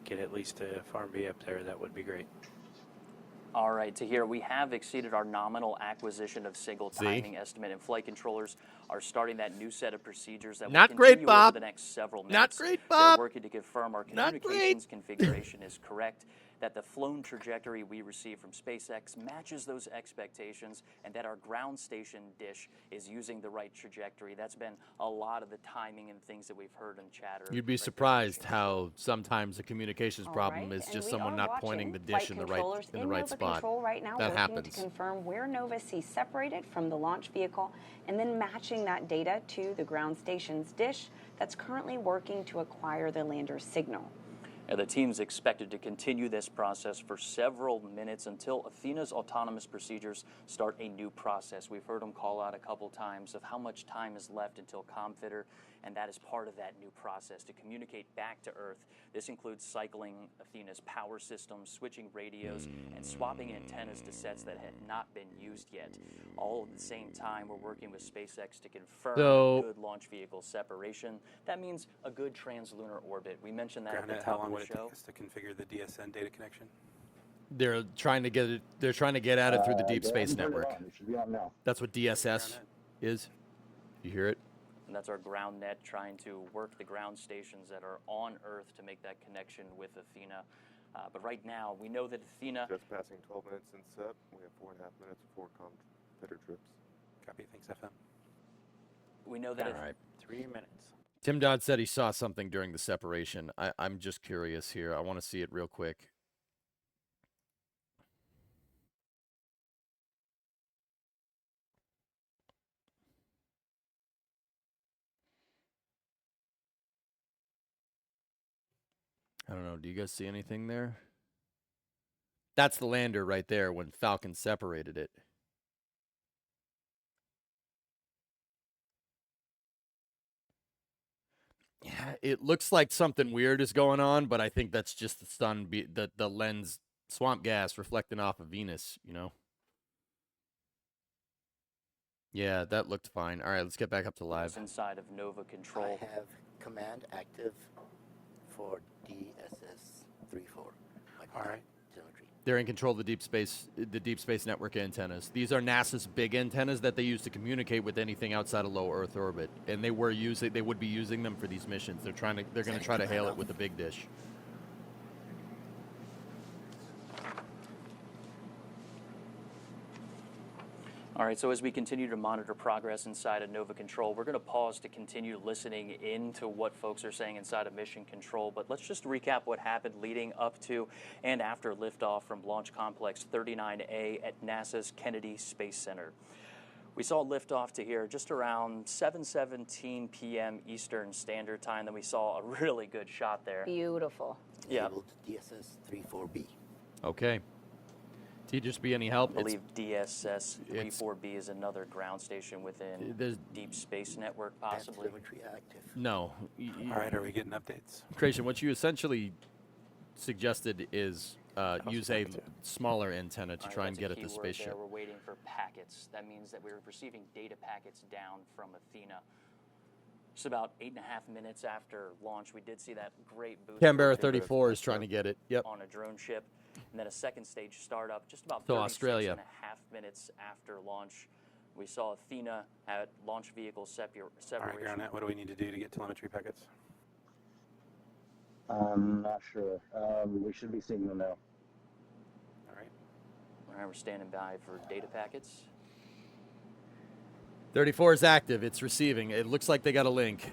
get at least a Farm B up there, that would be great. All right, Tahir, we have exceeded our nominal acquisition of single timing estimate, and flight controllers are starting that new set of procedures that will continue over the next several minutes. Not great, Bob. They're working to confirm our communications configuration is correct, that the flown trajectory we receive from SpaceX matches those expectations, and that our ground station dish is using the right trajectory. That's been a lot of the timing and things that we've heard in chatter. You'd be surprised how sometimes the communications problem is just someone not pointing the dish in the right spot. Right now, that working happens. to confirm where Nova sees separated from the launch vehicle, and then matching that data to the ground station's dish that's currently working to acquire the lander's signal. And the team's expected to continue this process for several minutes until Athena's autonomous procedures start a new process. We've heard them call out a couple times of how much time is left until ComFitter, and that is part of that new process to communicate back to Earth. This includes cycling Athena's power systems, switching radios, and swapping antennas to sets that had not been used yet. All at the same time, we're working with SpaceX to confirm good launch vehicle separation. That means a good translunar orbit. We mentioned that at the top of the show. How long would it take us to configure the DSN data connection? They're trying to get it. They're trying to get at it through the Deep Space Network. That's what DSS is. You hear it? And that's our ground net trying to work the ground stations that are on Earth to make that connection with Athena. But right now, we know that Athena... Just passing 12 minutes in set. We have 4.5 minutes before ComFitter trips. Copy. Thanks, FM. We know that... All right. 3 minutes. Tim Dodd said he saw something during the separation. I'm just curious here. I want to see it real quick. I don't know. Do you guys see anything there? That's the lander right there when Falcon separated it. Yeah, it looks like something weird is going on, but I think that's just the sun, the lens swamp gas reflecting off of Venus, you know? Yeah, that looked fine. All right, let's get back up to live. Inside of Nova Control. I have command active for DSS-34. All right. They're in control of the Deep Space Network antennas. These are NASA's big antennas that they use to communicate with anything outside of low Earth orbit, and they would be using them for these missions. They're going to try to hail it with the big dish. All right, so as we continue to monitor progress inside of Nova Control, we're going to pause to continue listening into what folks are saying inside of Mission Control. But let's just recap what happened leading up to and after liftoff from Launch Complex 39A at NASA's Kennedy Space Center. We saw liftoff to here just around 7:17 p.m. Eastern Standard Time. Then we saw a really good shot there. Beautiful. Yeah. DSS-34B. Okay. Teachers be any help? I believe DSS-34B is another ground station within Deep Space Network, possibly. No. All right, are we getting updates? Creation, what you essentially suggested is use a smaller antenna to try and get at the spaceship. There. We're waiting for packets. That means that we're receiving data packets down from Athena. Just about 8.5 minutes after launch, we did see that great boost. Canberra 34 is trying to get it. Yep. On a drone ship. And then a second stage startup just about so 36 Australia. and a half minutes after launch. We saw Athena at launch vehicle separation. All right, GroundNet, what do we need to do to get telemetry packets? I'm not sure. We should be seeing them now. All right, we're standing by for data packets. 34 is active. It's receiving. It looks like they got a link.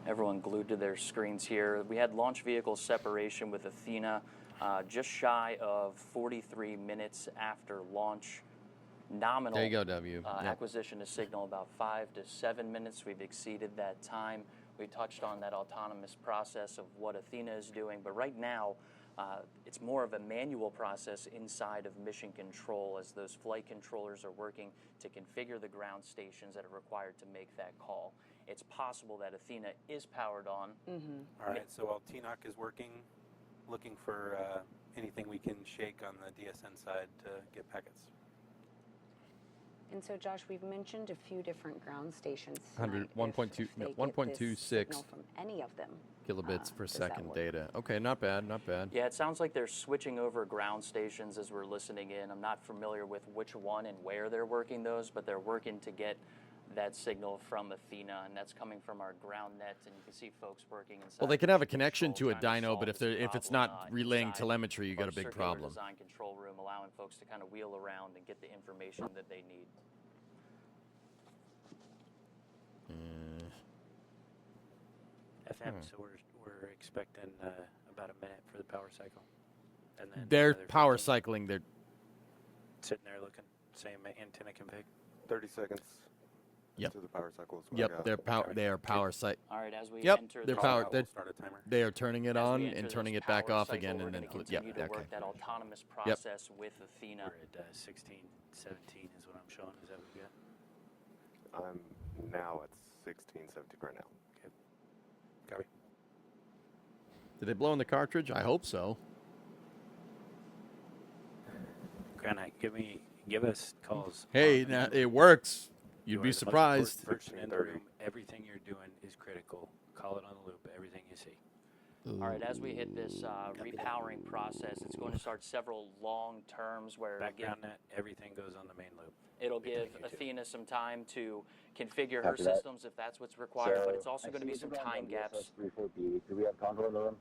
Everyone glued to their screens here. We had launch vehicle separation with Athena just shy of 43 minutes after launch. Nominal. There you go, W. Yep. Acquisition to signal about 5 to 7 minutes. We've exceeded that time. We touched on that autonomous process of what Athena is doing, but right now it's more of a manual process inside of mission control as those flight controllers are working to configure the ground stations that are required to make that call. It's possible that Athena is powered on. All right, so while TNOC is working, looking for anything we can shake on the DSN side to get packets. And so, Josh, we've mentioned a few different ground stations. 1.26 from any of them. kilobits per second data. Okay, not bad, not bad. Yeah, it sounds like they're switching over ground stations as we're listening in. I'm not familiar with which one and where they're working those, but they're working to get that signal from Athena, and that's coming from our ground net, and you can see folks working inside. Well, they can have a connection to a dyno, but if it's not relaying telemetry, you got a big problem. Design control room, allowing folks to kind of wheel around and get the information that they need. FM, so we're expecting about a minute for the power cycle. And then they're power cycling. They're sitting there looking, same antenna config. 30 seconds. Yep. To the power cycle as well. Yep, they are power cycle. All right, as we yep, enter they're the power. we'll they are turning it on and this turning it back power off cycle, again, we're and then gonna yep. continue to Okay. work that autonomous process with Athena. We're at 16, 17 is what I'm showing. Is that what we got? I'm now at 16, 17 right now. Okay. Copy. Did they blow in the cartridge? I hope so. GroundNet, give us calls. Hey, now it works. You'd be surprised. First in the room, everything you're doing is critical. Call it on the loop, everything you see. All right, as we hit this repowering process, it's going to start several long terms where Background net, everything goes on the main loop. it'll give Athena some time to configure her systems if that's what's required, but it's also going to be some time gaps. Do we have Congo in the room?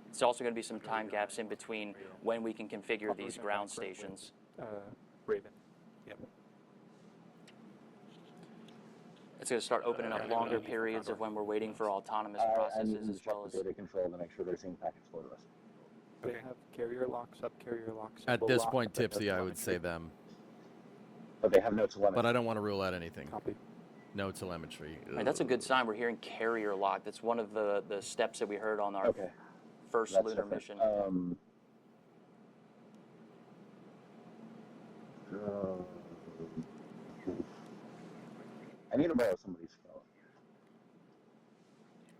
It's also going to be some time gaps in between when we can configure these ground stations. Raven. Yep. It's going to start opening up longer periods of when we're waiting for autonomous processes as well as data control to make sure they're seeing packets for us. They have carrier locks, carrier locks. At this point, tipsy, I would say them. But they have no telemetry. But I don't want to rule out anything. Copy. No telemetry. Right, that's a good sign. We're hearing carrier lock. That's one of the steps that we heard on our first lunar mission. I need to borrow somebody's phone.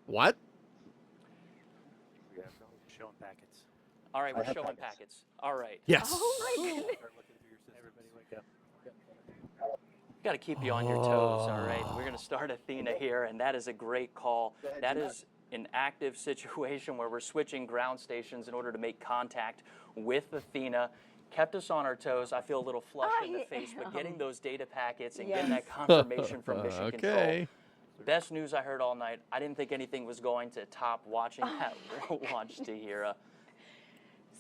What? Showing packets. All right, we're showing packets. All right. Yes. Oh my goodness. Everybody wake up. Got to keep you on your toes, all right? We're going to start Athena here, and that is a great call. That is an active situation where we're switching ground stations in order to make contact with Athena. Kept us on our toes. I feel a little flush in the face, but getting those data packets and getting that confirmation from Mission Control. Best news I heard all night. I didn't think anything was going to top watching that launch, Tahira.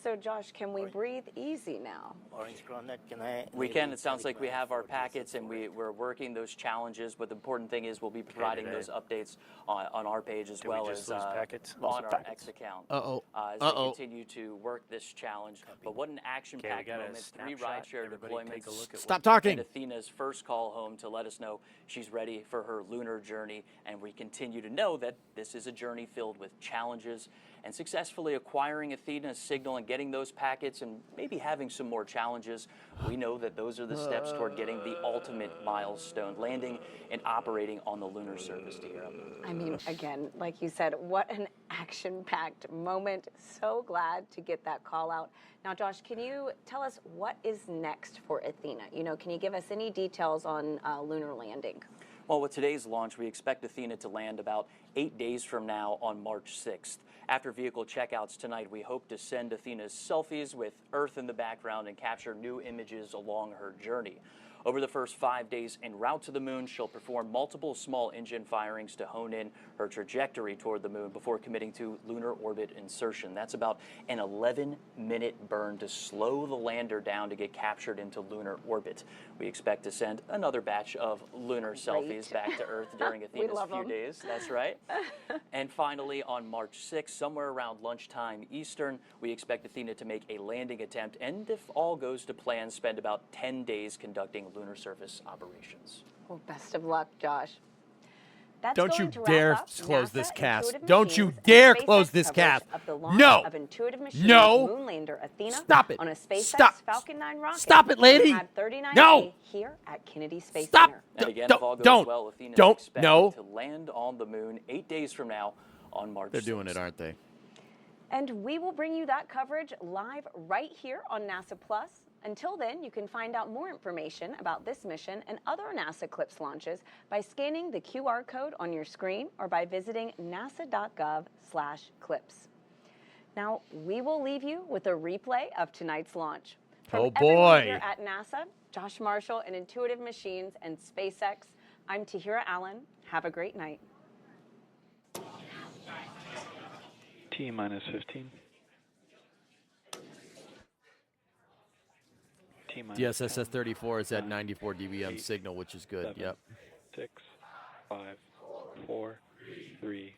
So, Josh, can we breathe easy now? Orange GroundNet, can I? We can. It sounds like we have our packets and we're working those challenges, but the important thing is we'll be providing those updates on our page as well as on our X account as we continue to work this challenge. But what an action-packed moment. 3 rideshare deployments. Stop talking. And Athena's first call home to let us know she's ready for her lunar journey. And we continue to know that this is a journey filled with challenges, and successfully acquiring Athena's signal and getting those packets and maybe having some more challenges, we know that those are the steps toward getting the ultimate milestone, landing and operating on the lunar surface, Tahira. I mean, again, like you said, what an action-packed moment. So glad to get that call out Now, Josh, can you tell us what is next for Athena? Can you give us any details on lunar landing? Well, with today's launch, we expect Athena to land about 8 days from now on March 6th. After vehicle checkouts tonight, we hope to send Athena's selfies with Earth in the background and capture new images along her journey. Over the first 5 days en route to the moon, she'll perform multiple small engine firings to hone in her trajectory toward the moon before committing to lunar orbit insertion. That's about an 11-minute burn to slow the lander down to get captured into lunar orbit. We expect to send another batch of lunar selfies back to Earth during Athena's few days. That's right. And finally, on March 6th, somewhere around lunchtime Eastern, we expect Athena to make a landing attempt and, if all goes to plan, spend about 10 days conducting lunar surface operations. Well, best of luck, Josh. That's Don't you dare close this cast. Intuitive Don't you Machines dare and close SpaceX this coverage cast. Of the launch No. Of Intuitive Machines No. Moonlander Athena Stop it. On a SpaceX Stop. Falcon 9 rocket. Stop it, lady. On Pad 39A No. Here at Kennedy Space Stop. Center. And again, Don't- if all goes don't- well, Athena don't- is expected no. to land on the moon 8 days from now on March 6th. They're doing it, aren't they? And we will bring you that coverage live right here on NASA Plus. Until then, you can find out more information about this mission and other NASA CLIPS launches by scanning the QR code on your screen or by visiting nasa.gov/CLIPS. Now, we will leave you with a replay of tonight's launch. From everyone boy. here at NASA, Josh Marshall and Intuitive Machines and SpaceX, I'm Tahira Allen. Have a great night. T-minus 15. T-minus The SSS-34 is at 94 dBm signal, which is good. 7, Yep. 6, 5, 4, 3,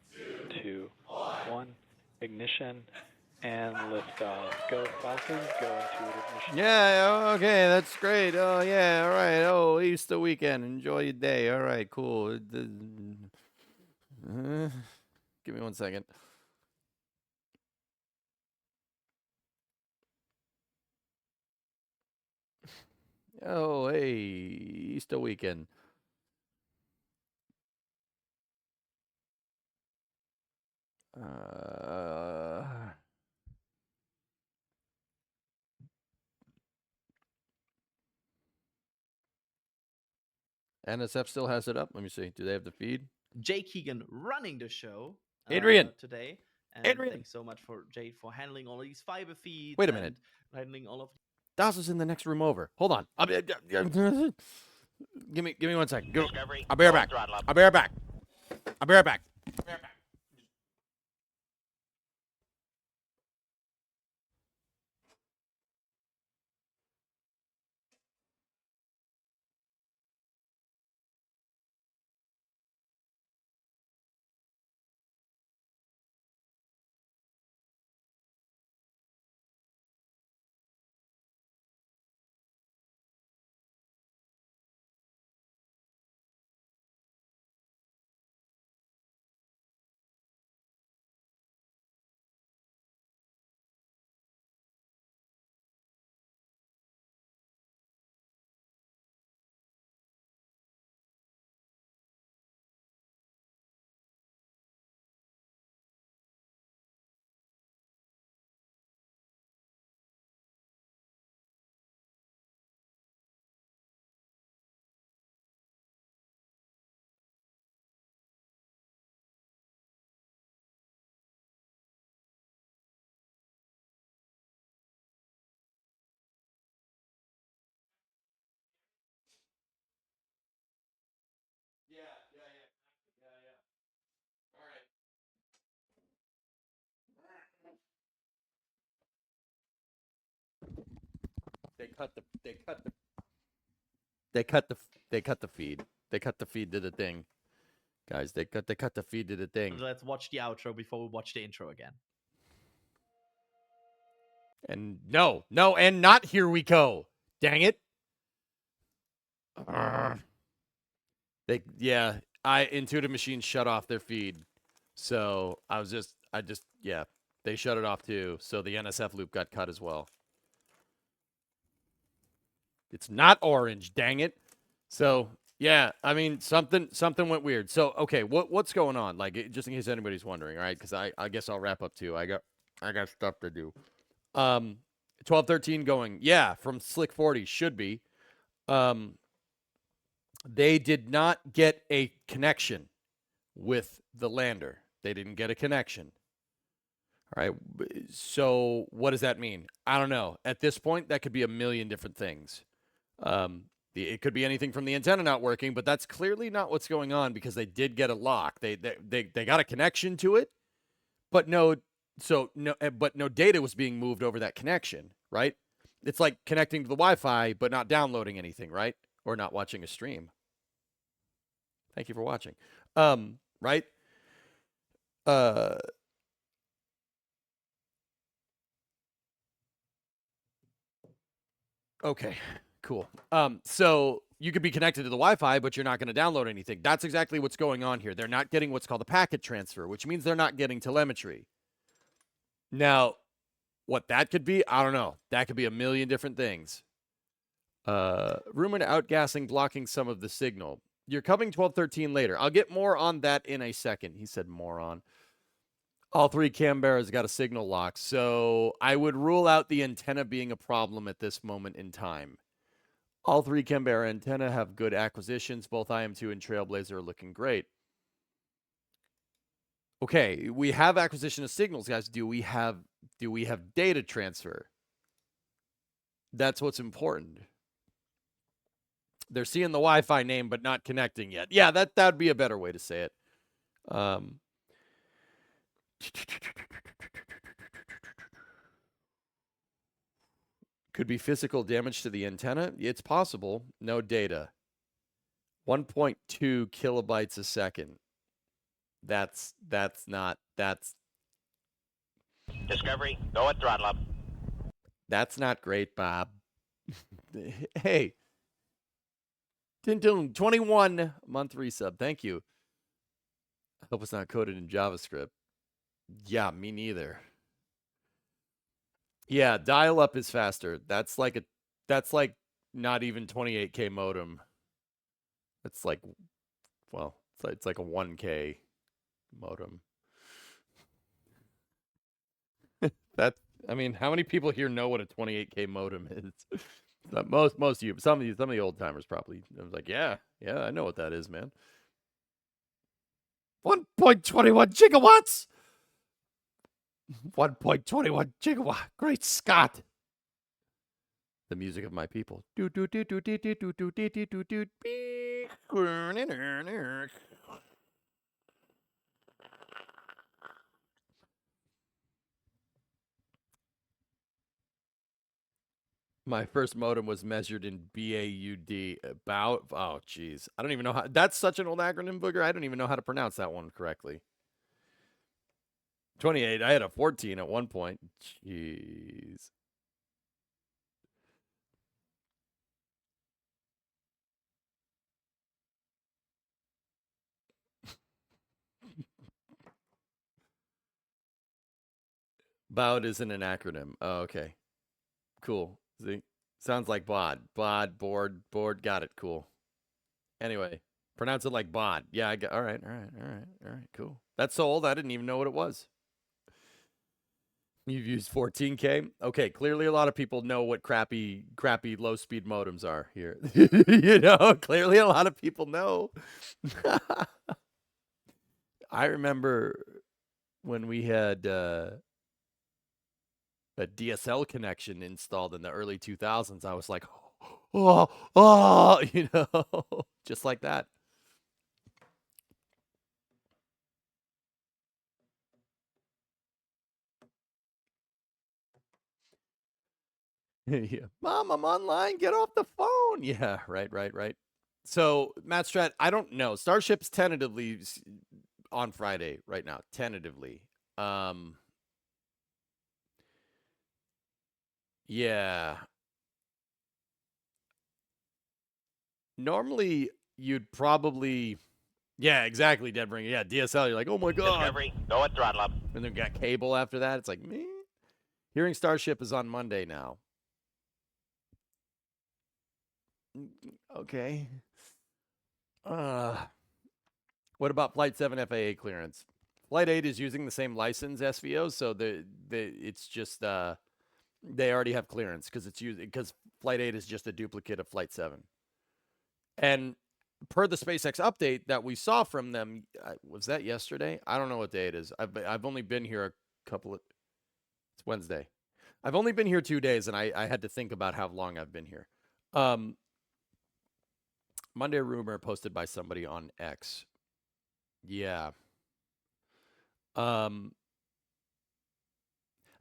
2, 1. Ignition and liftoff. Go Falcon, go Intuitive Machines. Yeah, okay, that's great. Oh, yeah, all right. Oh, Easter weekend. Enjoy your day. All right, cool. Give me 1 second. Oh, hey, Easter weekend. NSF still has it up. Let me see. Do they have the feed? Jay Keegan running the show Adrian. today. And Adrian. thanks so much for Jay for handling all of these fiber feeds. Wait a minute. And handling all of. Dawes is in the next room over. Hold on. Give me 1 second. Discovery, I'll be right back. throttle up. I'll be right back. I'll be right back. They cut the feed. They cut the feed to the thing. Guys, they cut the feed to the thing. Let's watch the outro before we watch the intro again. And no, and not here we go. Dang it. Intuitive Machines shut off their feed. So they shut it off too. So the NSF loop got cut as well. It's not orange, dang it. So yeah, I mean something went weird. So okay, what's going on? Like just in case anybody's wondering, all right? Because I guess I'll wrap up too. I got stuff to do. 1213 going, yeah, from Slick 40, should be. They did not get a connection with the lander. They didn't get a connection. All right. So what does that mean? I don't know. At this point, that could be a million different things. It could be anything from the antenna not working, but that's clearly not what's going on because they did get a lock. They got a connection to it, but no data was being moved over that connection, right? It's like connecting to the Wi-Fi but not downloading anything, right? Or not watching a stream. Thank you for watching. Right? Okay, cool. So you could be connected to the Wi-Fi, but you're not going to download anything. That's exactly what's going on here. They're not getting what's called a packet transfer, which means they're not getting telemetry. Now, what that could be, I don't know. That could be a million different things. Rumored outgassing blocking some of the signal. You're coming 1213 later. I'll get more on that in a second. He said moron. All three Canberras got a signal lock, so I would rule out the antenna being a problem at this moment in time. All three Canberra antenna have good acquisitions. Both IM-2 and Trailblazer are looking great. Okay, we have acquisition of signals, guys. Do we have data transfer? That's what's important. They're seeing the Wi-Fi name but not connecting yet. Yeah, that would be a better way to say it. Could be physical damage to the antenna. It's possible. No data. 1.2 kilobytes a second. That's Discovery, go at throttle up. That's not great, Bob. Hey. Tintoon, 21 month resub. Thank you. I hope it's not coded in JavaScript. Yeah, me neither. Yeah, dial up is faster. That's like not even 28K modem. It's like, well, it's like a 1K modem. I mean, how many people here know what a 28K modem is? Most of you, some of the old timers probably. I was like, yeah, I know what that is, man. 1.21 gigawatts. 1.21 gigawatt. Great Scott. The music of my people. My first modem was measured in BAUD. About, oh, geez. I don't even know how. That's such an old acronym, Booger. I don't even know how to pronounce that one correctly. 28. I had a 14 at one point. Jeez. BAUD isn't an acronym. Oh, okay. Cool. See? Sounds like bod. Bod, board, got it. Cool. Anyway, pronounce it like bod. Yeah, I got. All right. Cool. That's so old, I didn't even know what it was. You've used 14K? Okay, clearly a lot of people know what crappy low-speed modems are here. You know, clearly a lot of people know. I remember when we had a DSL connection installed in the early 2000s. I was like, oh, you know, just like that. Yeah. Mom, I'm online. Get off the phone. Yeah, right. So, Matt Strat, I don't know. Starship's tentatively on Friday right now. Tentatively. Yeah. Normally, you'd probably... Yeah, exactly, Deadbringer. Yeah, DSL, you're like, oh my God. Discovery, go at throttle up. And then got cable after that. It's like, me. Hearing Starship is on Monday now. Okay. What about Flight 7 FAA clearance? Flight 8 is using the same license SVO, so it's just They already have clearance because Flight 8 is just a duplicate of Flight 7. And per the SpaceX update that we saw from them, was that yesterday? I don't know what day it is. I've only been here it's Wednesday. I've only been here 2 days, and I had to think about how long I've been here. Monday rumor posted by somebody on X. Yeah. I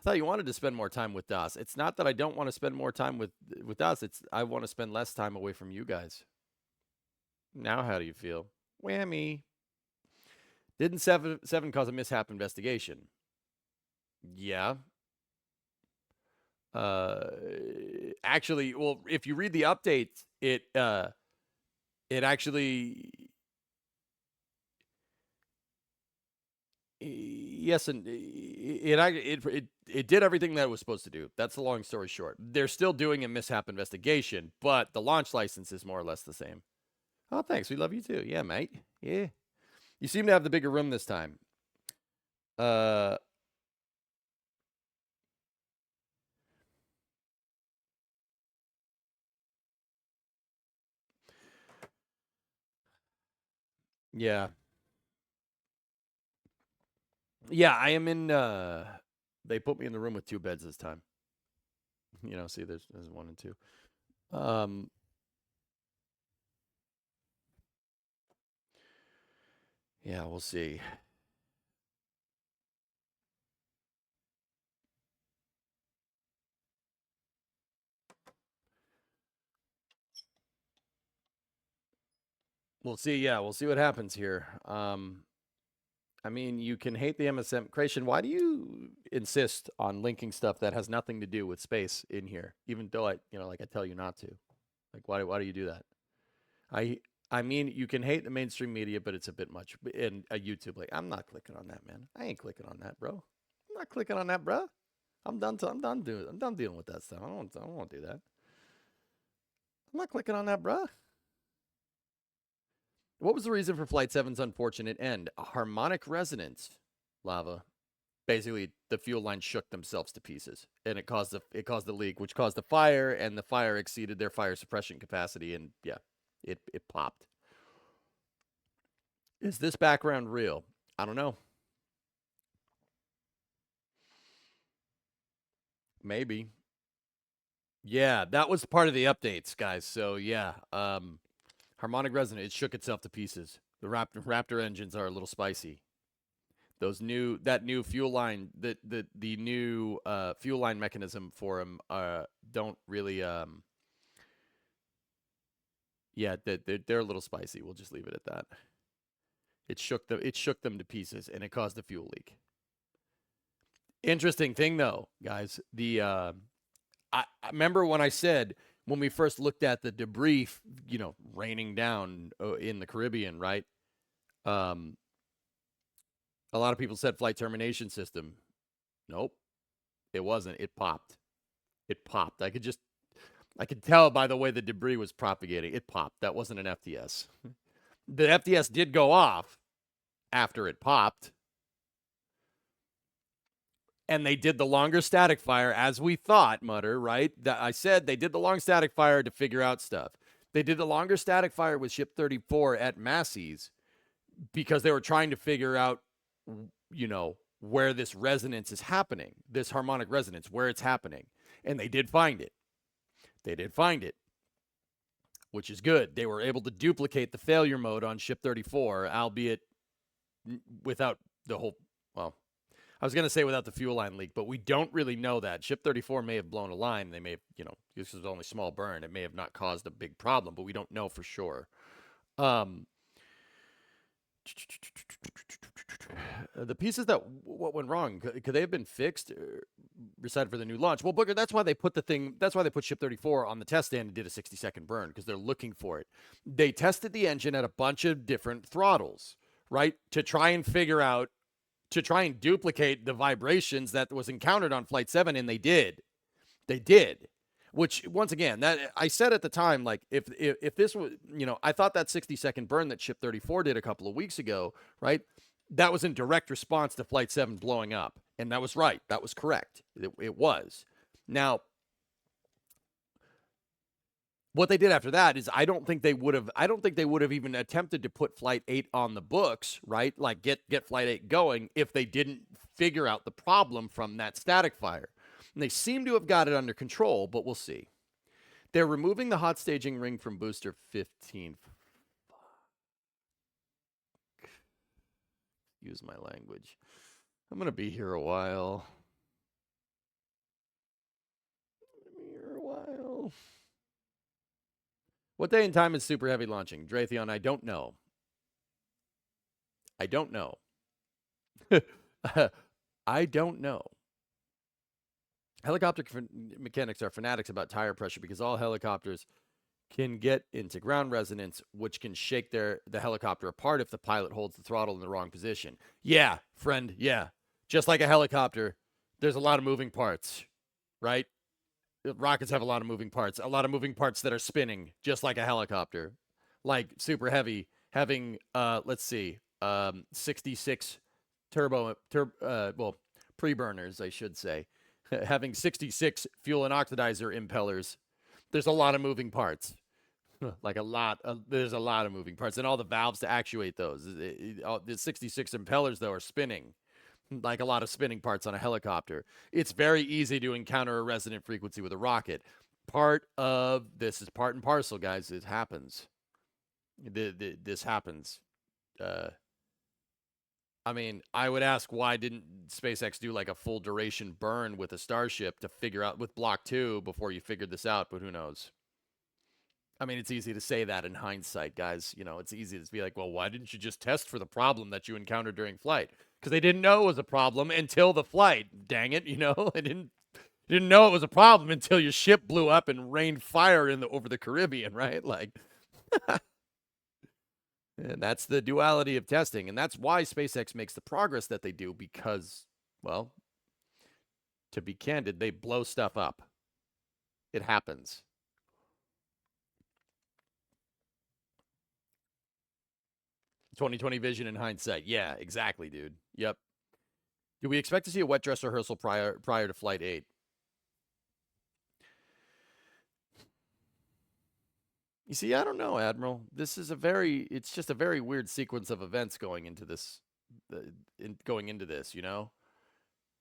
thought you wanted to spend more time with Das. It's not that I don't want to spend more time with Das. It's I want to spend less time away from you guys. Now how do you feel? Whammy. Didn't 7 cause a mishap investigation? Yeah. Actually, well, if you read the update, it actually, yes, and it did everything that it was supposed to do. That's the long story short. They're still doing a mishap investigation, but the launch license is more or less the same. Oh, thanks. We love you too. Yeah, mate. Yeah. You seem to have the bigger room this time. Yeah. Yeah, I am in they put me in the room with 2 beds this time. You know, see there's 1 and 2. Yeah, we'll see. We'll see. Yeah, we'll see what happens here. I mean, you can hate the MSM creation. Why do you insist on linking stuff that has nothing to do with space in here, even though I tell you not to? Like, why do you do that? I mean, you can hate the mainstream media, but it's a bit much. And YouTube, like, I'm not clicking on that, man. I ain't clicking on that, bro. I'm not clicking on that, bro. I'm done dealing with that stuff. I don't want to do that. I'm not clicking on that, bro. What was the reason for Flight 7's unfortunate end? A harmonic resonance, Lava. Basically, the fuel lines shook themselves to pieces, and it caused the leak, which caused the fire, and the fire exceeded their fire suppression capacity, and yeah, it popped. Is this background real? I don't know. Maybe. Yeah, that was part of the updates, guys. So yeah, harmonic resonance, it shook itself to pieces. The Raptor engines are a little spicy. That new fuel line, the new fuel line mechanism for them don't really yeah, they're a little spicy. We'll just leave it at that. It shook them to pieces, and it caused a fuel leak. Interesting thing though, guys, I remember when I said when we first looked at the debris, raining down in the Caribbean, right? A lot of people said flight termination system. Nope, it wasn't. It popped. It popped. I could tell by the way the debris was propagating. It popped. That wasn't an FTS. The FTS did go off after it popped. And they did the longer static fire, as we thought, Mutter, right? I said they did the long static fire to figure out stuff. They did the longer static fire with Ship 34 at Massey's because they were trying to figure out, where this resonance is happening, this harmonic resonance, where it's happening. And they did find it. Which is good. They were able to duplicate the failure mode on Ship 34, albeit without the whole, well, I was going to say without the fuel line leak, but we don't really know that. Ship 34 may have blown a line. They may have, this was only a small burn. It may have not caused a big problem, but we don't know for sure. The pieces what went wrong, could they have been fixed, decided for the new launch? Well, Booker, that's why they put Ship 34 on the test stand and did a 60-second burn, because they're looking for it. They tested the engine at a bunch of different throttles, right, to try and duplicate the vibrations that was encountered on Flight 7, and they did. Which, once again, that I said at the time, like, if this was, I thought that 60-second burn that Ship 34 did a couple of weeks ago, right, that was in direct response to Flight 7 blowing up. And that was right. That was correct. It was. Now, what they did after that is I don't think they would have even attempted to put Flight 8 on the books, right? Like get Flight 8 going if they didn't figure out the problem from that static fire. And they seem to have got it under control, but we'll see. They're removing the hot staging ring from booster 15. Use my language. I'm going to be here a while. What day and time is Super Heavy launching? Draytheon, I don't know. I don't know. I don't know. Helicopter mechanics are fanatics about tire pressure because all helicopters can get into ground resonance, which can shake the helicopter apart if the pilot holds the throttle in the wrong position. Yeah, friend, yeah. Just like a helicopter, there's a lot of moving parts, right? Rockets have a lot of moving parts that are spinning, just like a helicopter. Like Super Heavy having, let's see, 66 pre-burners, I should say. Having 66 fuel and oxidizer impellers. There's a lot of moving parts. There's a lot of moving parts. And all the valves to actuate those. The 66 impellers, though, are spinning. Like a lot of spinning parts on a helicopter. It's very easy to encounter a resonant frequency with a rocket. Part of this is part and parcel, guys. It happens. This happens. I mean, I would ask, why didn't SpaceX do like a full duration burn with a Starship to figure out with Block 2 before you figured this out? But who knows? I mean, it's easy to say that in hindsight, guys. You know, it's easy to be like, well, why didn't you just test for the problem that you encountered during flight? Because they didn't know it was a problem until the flight. Dang it, you know? They didn't know it was a problem until your ship blew up and rained fire over the Caribbean, right? Like, and that's the duality of testing. And that's why SpaceX makes the progress that they do because, well, to be candid, they blow stuff up. It happens. "2020 vision in hindsight." Yeah, exactly, dude. Yep. Do we expect to see a wet dress rehearsal prior to Flight 8? You see, I don't know, Admiral. It's just a very weird sequence of events going into this, you know?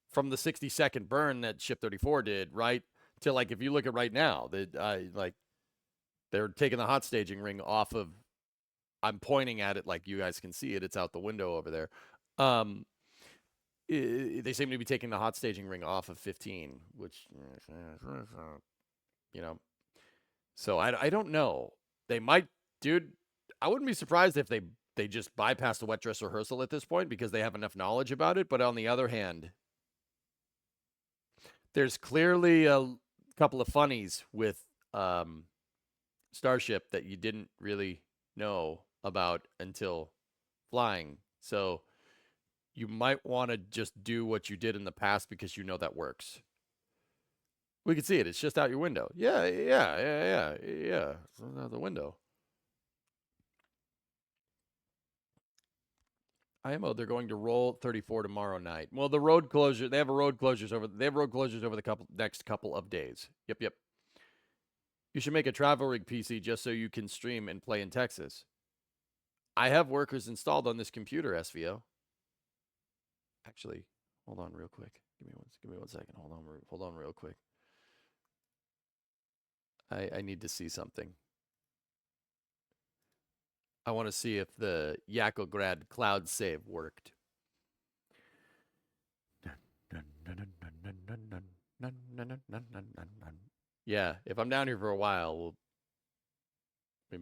From the 60-second burn that Ship 34 did, right? To, like, if you look at right now, they're taking the hot staging ring off of, I'm pointing at it like you guys can see it. It's out the window over there. They seem to be taking the hot staging ring off of 15, which, you know. So I don't know. They might, dude. I wouldn't be surprised if they just bypass the wet dress rehearsal at this point because they have enough knowledge about it. But on the other hand, there's clearly a couple of funnies with Starship that you didn't really know about until flying. So you might want to just do what you did in the past because you know that works. We can see it. It's just out your window. Yeah. It's out the window. IMO, they're going to roll 34 tomorrow night. Well, the road closure, they have road closures over the next couple of days. Yep. You should make a travel rig PC just so you can stream and play in Texas. I have workers installed on this computer, SVO. Actually, hold on real quick. Give me one second. Hold on real quick. I need to see something. I want to see if the Yakograd cloud save worked. Yeah, if I'm down here for a while, we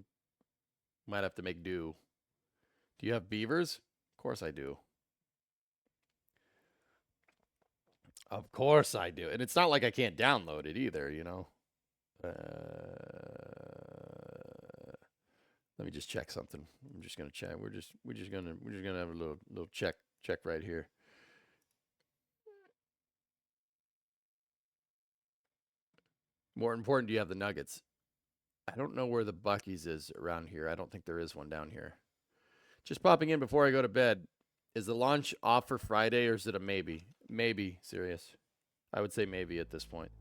might have to make do. Do you have beavers? Of course I do. Of course I do. And it's not like I can't download it either, you know. Let me just check something. I'm just gonna check. We're just gonna have a little check right here. More important, do you have the nuggets? I don't know where the Buc-ee's is around here. I don't think there is one down here. Just popping in before I go to bed. Is the launch off for Friday or is it a maybe? Maybe, serious. I would say maybe at this point.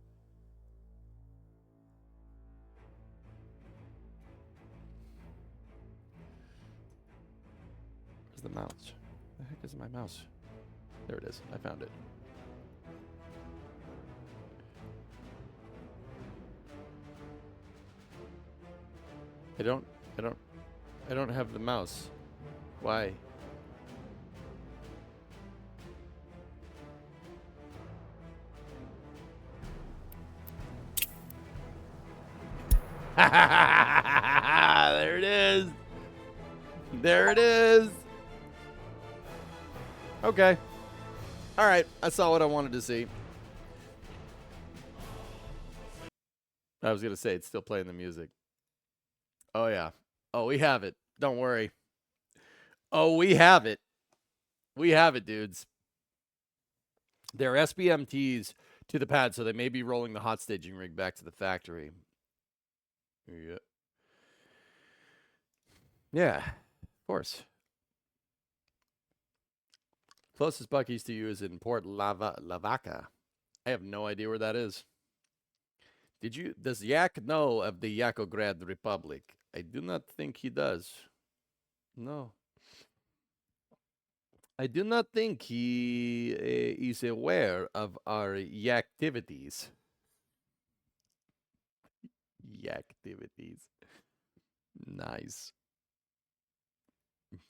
Where's the mouse? The heck is my mouse? There it is. I found it. I don't have the mouse. Why? There it is. There it is. Okay. All right. I saw what I wanted to see. I was going to say, it's still playing the music. Oh, yeah. Oh, we have it. Don't worry. Oh, we have it. We have it, dudes. They're SBMTs to the pad, so they may be rolling the hot staging rig back to the factory. Yeah. Yeah, of course. Closest Buc-ee's to you is in Port Lavaca. I have no idea where that is. Does Yak know of the Yakograd Republic? I do not think he does. No. I do not think he is aware of our Yaktivities. Yaktivities. Nice.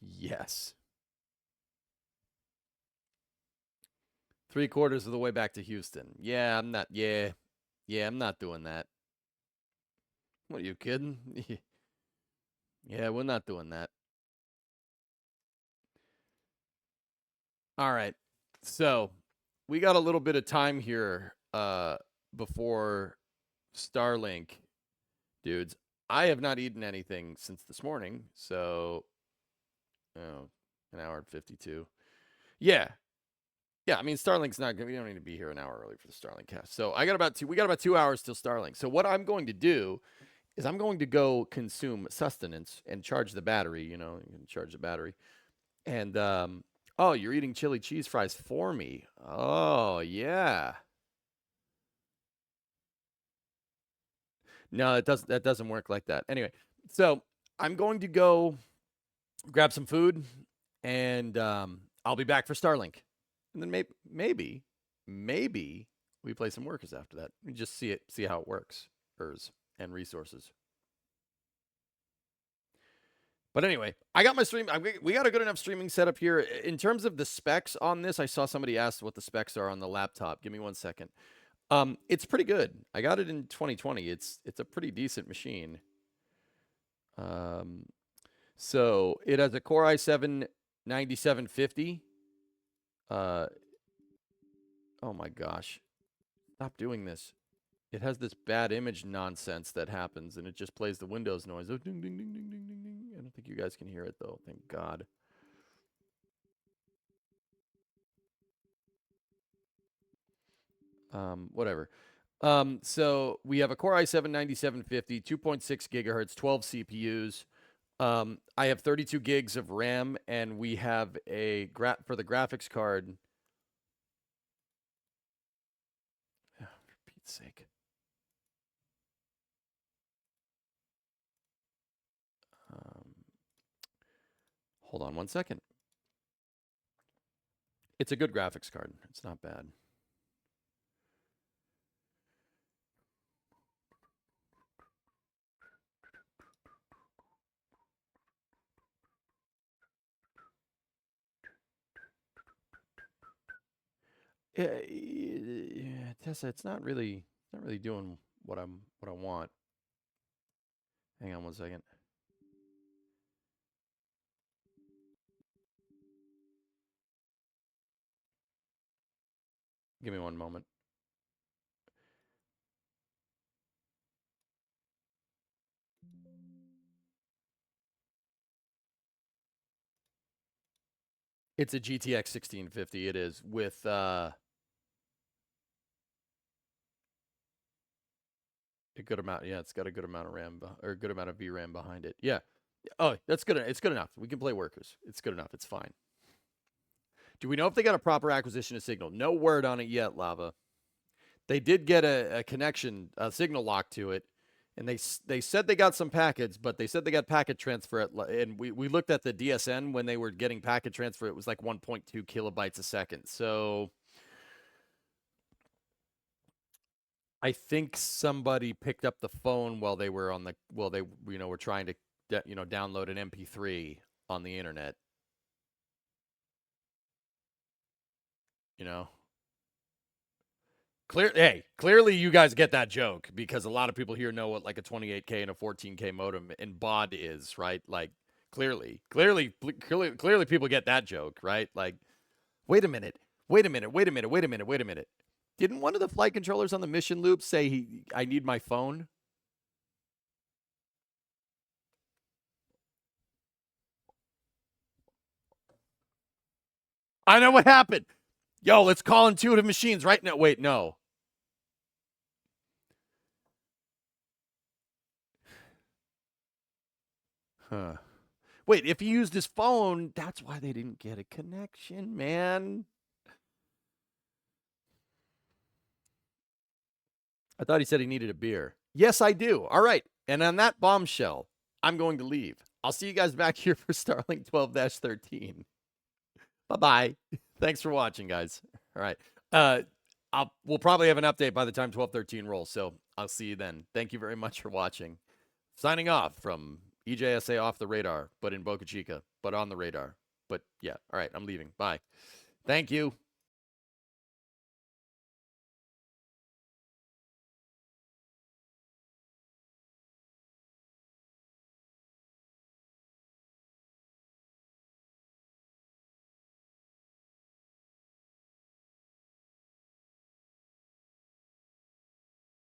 Yes. 3/4 of the way back to Houston. Yeah, I'm not. Yeah, I'm not doing that. What, are you kidding? Yeah, we're not doing that. All right. So we got a little bit of time here before Starlink, dudes. I have not eaten anything since this morning, so an hour and 52. Yeah. Yeah, I mean, Starlink's not good. We don't need to be here an hour early for the Starlink cast. So we got about 2 hours till Starlink. So what I'm going to do is I'm going to go consume sustenance and charge the battery, you can charge the battery. And, oh, you're eating chili cheese fries for me. Oh, yeah. No, that doesn't work like that. Anyway, so I'm going to go grab some food, and I'll be back for Starlink. And then maybe we play some workers after that. We just see how it works, and resources. But anyway, I got my stream. We got a good enough streaming setup here. In terms of the specs on this, I saw somebody asked what the specs are on the laptop. Give me 1 second. It's pretty good. I got it in 2020. It's a pretty decent machine. So it has a Core i7 9750. Oh my gosh. Stop doing this. It has this bad image nonsense that happens, and it just plays the Windows noise. Oh, ding, ding, ding, ding, ding, ding, ding. I don't think you guys can hear it, though. Thank God. Whatever. So we have a Core i7 9750, 2.6 gigahertz, 12 CPUs. I have 32 gigs of RAM, and we have for the graphics card. Oh, for Pete's sake. Hold on 1 second. It's a good graphics card. It's not bad. Tessa, it's not really doing what I want. Hang on 1 second. Give me 1 moment. It's a GTX 1650. It is with a good amount. Yeah, it's got a good amount of RAM or a good amount of VRAM behind it. Yeah. Oh, that's good. It's good enough. We can play workers. It's good enough. It's fine. Do we know if they got a proper acquisition of signal? No word on it yet, Lava. They did get a connection, a signal lock to it, And they said they got some packets, but they said they got packet transfer and we looked at the DSN when they were getting packet transfer. It was like 1.2 kilobytes a second. So I think somebody picked up the phone while they were were trying to download an MP3 on the internet. Clearly you guys get that joke because a lot of people here know what like a 28K and a 14K modem in baud is, right? Like clearly people get that joke, right? Like, wait a minute. Didn't one of the flight controllers on the mission loop say I need my phone? I know what happened. Yo, let's call Intuitive Machines right now. Wait, no. Huh. Wait, if he used his phone, that's why they didn't get a connection, man. I thought he said he needed a beer. Yes, I do. All right. And on that bombshell, I'm going to leave. I'll see you guys back here for Starlink 12-13. Bye-bye. Thanks for watching, guys. All right. We'll probably have an update by the time 12-13 rolls, so I'll see you then. Thank you very much for watching. Signing off from EJSA off the radar, but in Boca Chica, but on the radar. But yeah, all right, I'm leaving. Bye. Thank you.